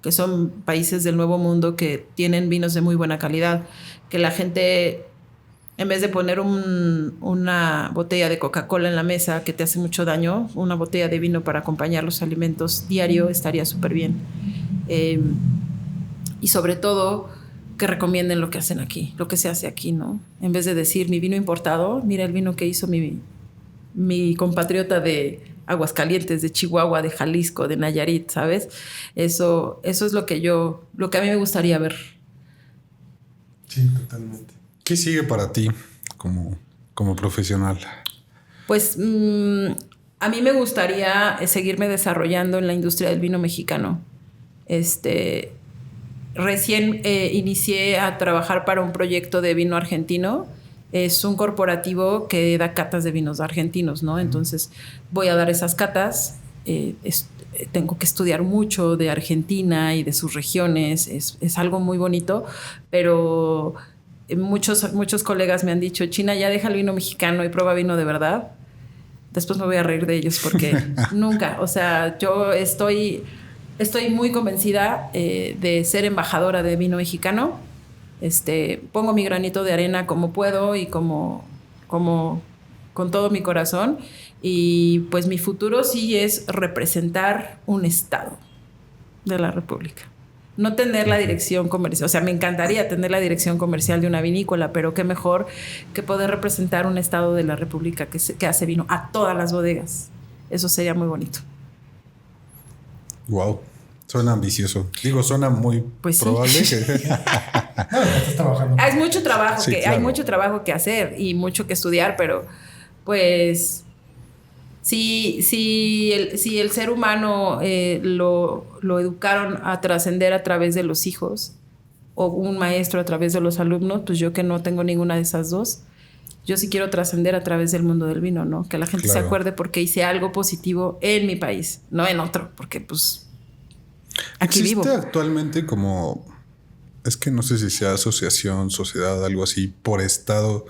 que son países del Nuevo Mundo que tienen vinos de muy buena calidad, que la gente, en vez de poner una botella de Coca-Cola en la mesa que te hace mucho daño, una botella de vino para acompañar los alimentos diario estaría súper bien. Y sobre todo, que recomienden lo que hacen aquí, lo que se hace aquí, ¿no? En vez de decir mi vino importado, mira el vino que hizo mi compatriota de Aguascalientes, de Chihuahua, de Jalisco, de Nayarit, ¿sabes? Eso es lo que a mí me gustaría ver. Sí, totalmente. ¿Qué sigue para ti como profesional? Pues a mí me gustaría seguirme desarrollando en la industria del vino mexicano. Recién inicié a trabajar para un proyecto de vino argentino. Es un corporativo que da catas de vinos argentinos, ¿no? Entonces voy a dar esas catas. Tengo que estudiar mucho de Argentina y de sus regiones. Es algo muy bonito, pero muchos colegas me han dicho, China, ya deja el vino mexicano y prueba vino de verdad. Después me voy a reír de ellos porque nunca. O sea, yo estoy muy convencida de ser embajadora de vino mexicano. Pongo mi granito de arena como puedo y como con todo mi corazón. Y pues mi futuro sí es representar un estado de la República. no tener la dirección comercial. O sea, me encantaría tener la dirección comercial de una vinícola, pero qué mejor que poder representar un estado de la República que hace vino a todas las bodegas. Eso sería muy bonito. Wow. Suena ambicioso. Digo, suena muy pues probable sí. que... Estás trabajando. Hay mucho trabajo, Sí, claro. hay mucho trabajo que hacer y mucho que estudiar, pero pues si el ser humano lo educaron a trascender a través de los hijos o un maestro a través de los alumnos, pues yo que no tengo ninguna de esas dos, yo sí quiero trascender a través del mundo del vino, ¿no? Que la gente se acuerde porque hice algo positivo en mi país, no en otro, porque pues aquí vivo. ¿Existe actualmente como... Es que no sé si sea asociación, sociedad, algo así, por estado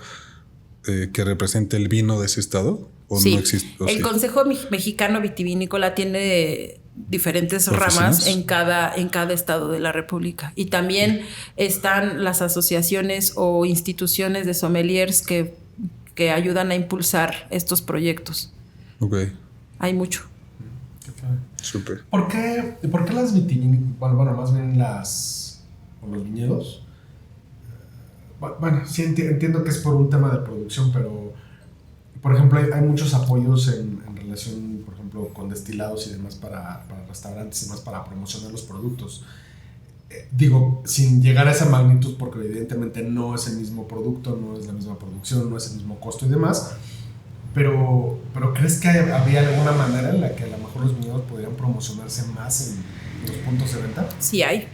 que represente el vino de ese estado? ¿O sí, no existe? ¿O el sí? Consejo Mexicano Vitivinícola tiene diferentes ramas en cada estado de la República. Y también están las asociaciones o instituciones de sommeliers que ayudan a impulsar estos proyectos. Ok, Hay mucho. súper. ¿Por qué las vitivinícolas, bueno, más bien los viñedos? Bueno, sí entiendo que es por un tema de producción, pero por ejemplo hay muchos apoyos en relación, por ejemplo, con destilados y demás para restaurantes y demás para promocionar los productos. Digo, sin llegar a esa magnitud, porque evidentemente no es el mismo producto, no es la misma producción, no es el mismo costo y demás. Pero ¿crees que había alguna manera en la que a lo mejor los viñedos podrían promocionarse más en los puntos de venta? Sí hay.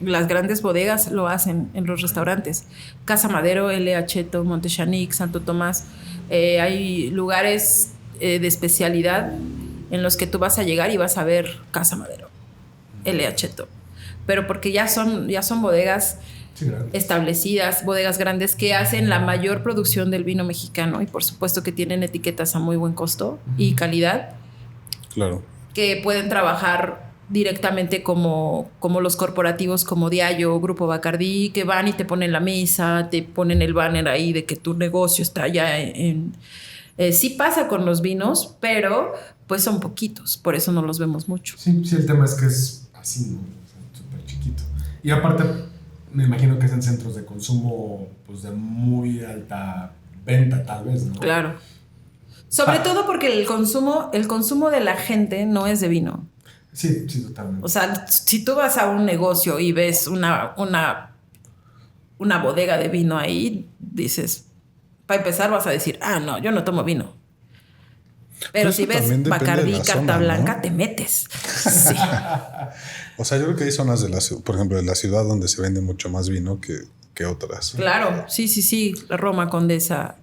Las grandes bodegas lo hacen en los restaurantes. Casa Madero, L.A. Cheto, Montechanic, Santo Tomás. Hay lugares de especialidad en los que tú vas a llegar y vas a ver Casa Madero, L.A. Cheto. Pero porque ya son bodegas establecidas, bodegas grandes que hacen la mayor producción del vino mexicano y por supuesto que tienen etiquetas a muy buen costo y calidad. Claro. Que pueden trabajar directamente como los corporativos como Diageo, Grupo Bacardí, que van y te ponen la mesa, te ponen el banner ahí de que tu negocio está allá en sí pasa con los vinos, pero pues son poquitos, por eso no los vemos mucho. Sí, el tema es que es así, ¿no? Súper chiquito. Y aparte, me imagino que es en centros de consumo pues de muy alta venta, tal vez, ¿no? Claro. Sobre todo porque el consumo de la gente no es de vino. Sí, totalmente. O sea, si tú vas a un negocio y ves una bodega de vino ahí, dices, para empezar vas a decir, no, yo no tomo vino. Pero si ves Bacardí, Carta Blanca, ¿no? Te metes. Sí. O sea, yo creo que hay zonas por ejemplo, de la ciudad donde se vende mucho más vino que otras. Claro, sí. Roma, Condesa.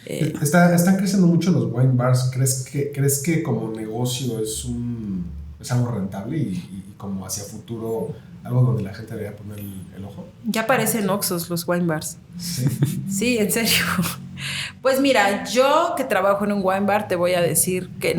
Están creciendo mucho los wine bars. ¿Crees que como negocio es algo rentable y como hacia futuro algo donde la gente debería poner el ojo? Ya parecen Oxxos los wine bars. Sí. Sí, en serio. Pues mira, yo que trabajo en un wine bar te voy a decir que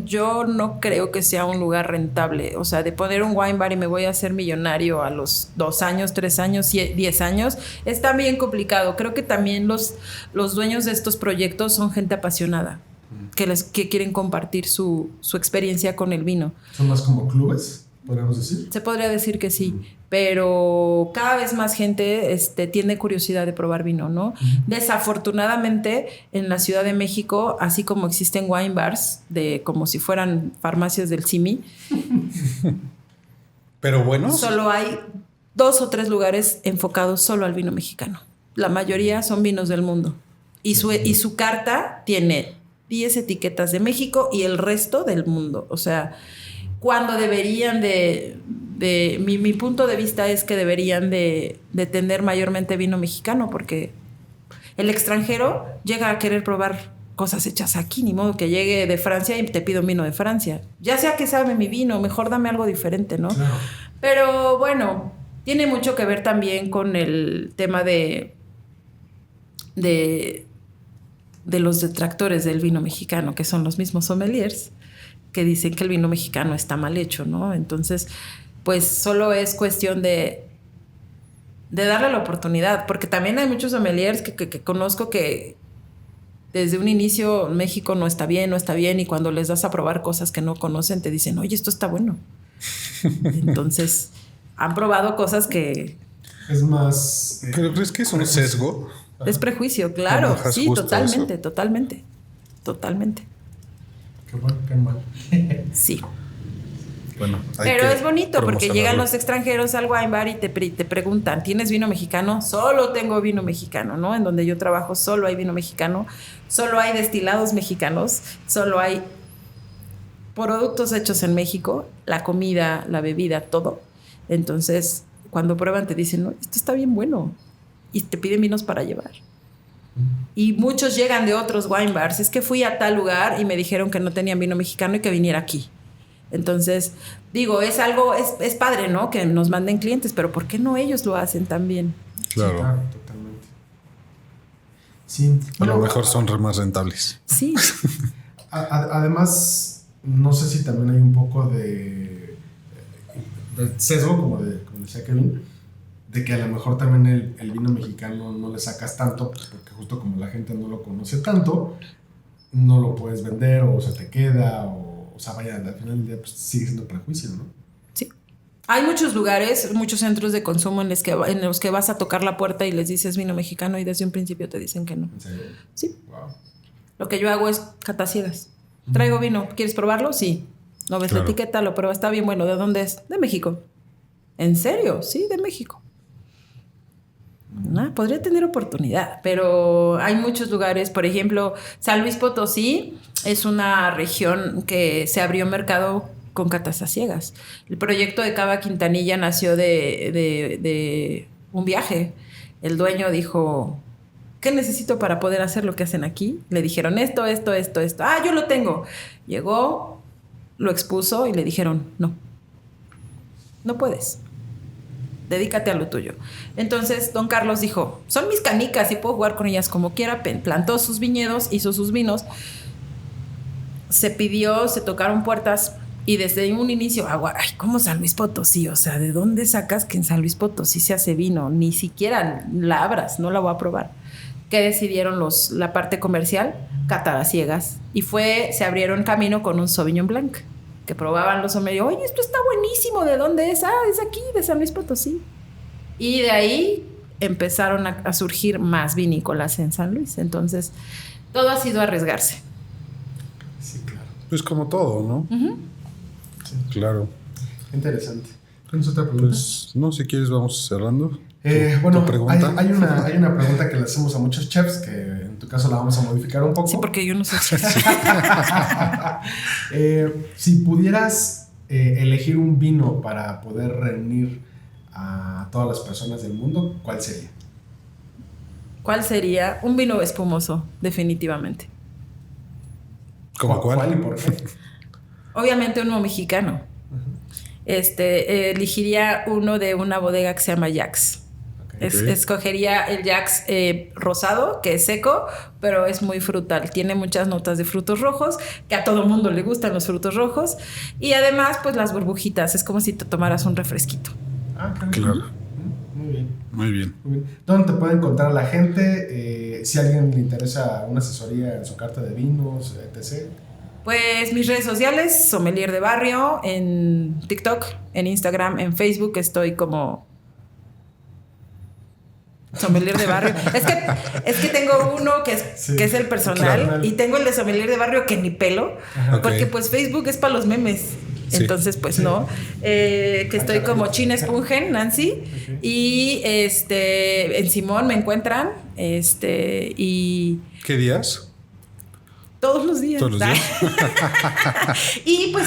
yo no creo que sea un lugar rentable. O sea, de poner un wine bar y me voy a hacer millonario a los 2 años, 3 años, 10 años, está bien complicado. Creo que también los dueños de estos proyectos son gente apasionada, que quieren compartir su experiencia con el vino. ¿Son más como clubes, podríamos decir? Se podría decir que sí, pero cada vez más gente tiene curiosidad de probar vino, ¿no? Desafortunadamente, en la Ciudad de México, así como existen wine bars, como si fueran farmacias del CIMI, pero bueno, solo hay 2 o 3 lugares enfocados solo al vino mexicano. La mayoría son vinos del mundo. Y su carta tiene 10 etiquetas de México y el resto del mundo. O sea, cuando deberían mi punto de vista es que deberían de tener mayormente vino mexicano, porque el extranjero llega a querer probar cosas hechas aquí, ni modo que llegue de Francia y te pido un vino de Francia. Ya sea que sabe mi vino, mejor dame algo diferente, ¿no? Claro. Pero bueno, tiene mucho que ver también con el tema de los detractores del vino mexicano, que son los mismos sommeliers, que dicen que el vino mexicano está mal hecho, ¿no? Entonces, pues solo es cuestión de darle la oportunidad, porque también hay muchos sommeliers que conozco que desde un inicio México no está bien, y cuando les das a probar cosas que no conocen te dicen, oye, esto está bueno. Entonces, han probado cosas que Es más... ¿Pero crees que es un sesgo? es prejuicio, claro. Manejas Sí, justo totalmente, eso. totalmente. Qué bueno, qué mal. Sí. Bueno, hay Pero que es bonito porque llegan promocionarlo. los extranjeros al wine bar y te preguntan, ¿tienes vino mexicano? Solo tengo vino mexicano, ¿no? En donde yo trabajo solo hay vino mexicano, solo hay destilados mexicanos, solo hay productos hechos en México, la comida, la bebida, todo. Entonces, cuando prueban te dicen, no, esto está bien bueno. Y te piden vinos para llevar. Y muchos llegan de otros wine bars. Es que fui a tal lugar y me dijeron que no tenían vino mexicano y que viniera aquí. Entonces, digo, es algo, es padre, ¿no? Que nos manden clientes, pero ¿por qué no ellos lo hacen también? Claro. Sí, claro, totalmente. Sí. A lo Bueno, mejor son más rentables. Sí. Además, no sé si también hay un poco de sesgo, como decía Kevin, de que a lo mejor también el vino mexicano no le sacas tanto, pues porque justo como la gente no lo conoce tanto, no lo puedes vender o se te queda, o sea, vaya, al final del día pues, sigue siendo prejuicio, ¿no? Sí. Hay muchos lugares, muchos centros de consumo en los que vas a tocar la puerta y les dices vino mexicano y desde un principio te dicen que no. ¿En serio? Sí. Wow. Lo que yo hago es cataciegas. Traigo vino, ¿quieres probarlo? Sí. No ves Claro. la etiqueta, lo pruebas, está bien bueno. ¿De dónde es? De México. ¿En serio? Sí, de México. Podría tener oportunidad, pero hay muchos lugares, por ejemplo, San Luis Potosí es una región que se abrió mercado con catas a ciegas. El proyecto de Cava Quintanilla nació de un viaje. El dueño dijo, ¿qué necesito para poder hacer lo que hacen aquí? Le dijeron esto. Ah, yo lo tengo. Llegó, lo expuso y le dijeron, no puedes. Dedícate a lo tuyo. Entonces, don Carlos dijo, son mis canicas y puedo jugar con ellas como quiera. Plantó sus viñedos, hizo sus vinos. Se pidió, se tocaron puertas y desde un inicio, ay, ¿cómo San Luis Potosí? O sea, ¿de dónde sacas que en San Luis Potosí se hace vino? Ni siquiera la abras, no la voy a probar. ¿Qué decidieron la parte comercial? Catar a ciegas. Y se abrieron camino con un Sauvignon Blanc. Que probaban los sommeliers, oye, esto está buenísimo, ¿de dónde es? Ah, es aquí, de San Luis Potosí. Y de ahí empezaron a surgir más vinícolas en San Luis. Entonces, todo ha sido arriesgarse. Sí, claro. Pues como todo, ¿no? Uh-huh. Sí. Claro. Interesante. ¿Tienes otra pregunta? Pues no, si quieres vamos cerrando. Bueno, ¿Tu pregunta? hay una pregunta que le hacemos a muchos chefs, que en tu caso la vamos a modificar un poco. Sí, porque yo no sé. Si pudieras elegir un vino para poder reunir a todas las personas del mundo, ¿cuál sería? ¿Cuál sería? Un vino espumoso, definitivamente. ¿Cómo cuál? ¿Y por qué? Obviamente uno mexicano. Elegiría uno de una bodega que se llama Jax. Escogería el Jax rosado, que es seco, pero es muy frutal. Tiene muchas notas de frutos rojos, que a todo mundo le gustan los frutos rojos. Y además, pues las burbujitas. Es como si te tomaras un refresquito. Ah, Claro. Muy bien. Muy bien. Muy bien. ¿Dónde te puede encontrar la gente? Si a alguien le interesa una asesoría en su carta de vinos, etc. Pues mis redes sociales, Sommelier de Barrio, en TikTok, en Instagram, en Facebook estoy como Sommelier de Barrio. Es que tengo uno que es el personal, claro. y tengo el de Sommelier de Barrio que ni pelo, porque pues Facebook es para los memes. Sí. Entonces, pues no. Que estoy como China Spungen, Nancy. Okay. Y en Simón me encuentran. Y ¿Qué días? todos los días. Todos los días. Y pues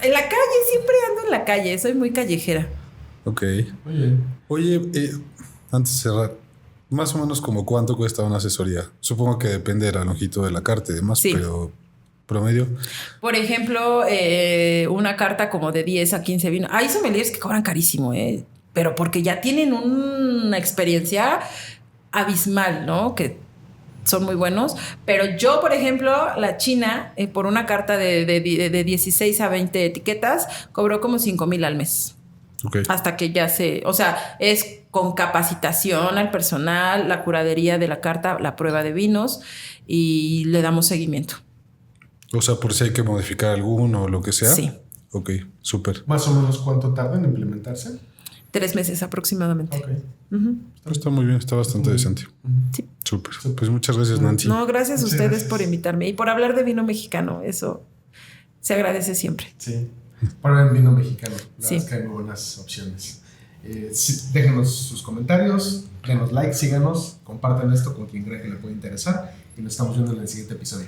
en la calle, siempre ando en la calle, soy muy callejera. Ok. Muy bien. Oye, antes de cerrar, más o menos como cuánto cuesta una asesoría. Supongo que depende de la longitud de la carta y demás, Sí. pero promedio. Por ejemplo, una carta como de 10 a 15 vinos. Hay sommeliers que cobran carísimo, pero porque ya tienen una experiencia abismal, ¿no? Que son muy buenos. Pero yo, por ejemplo, la China, por una carta de 16 a 20 etiquetas, cobró como 5,000 al mes. Ok. Hasta que ya o sea, es con capacitación al personal, la curaduría de la carta, la prueba de vinos, y le damos seguimiento. O sea, por si hay que modificar alguno o lo que sea. Sí. Ok, súper. ¿Más o menos cuánto tarda en implementarse? 3 meses aproximadamente. Ok. Ujú. Está muy bien, está bastante decente. Sí. Súper. Pues muchas gracias, Nancy. No, gracias a Muchas ustedes gracias. por invitarme y por hablar de vino mexicano. Eso se agradece siempre. Sí. Para el vino mexicano. La Sí. verdad es que hay muy buenas opciones. Sí, déjenos sus comentarios, denos like, síganos, compartan esto con quien cree que le puede interesar y nos estamos viendo en el siguiente episodio.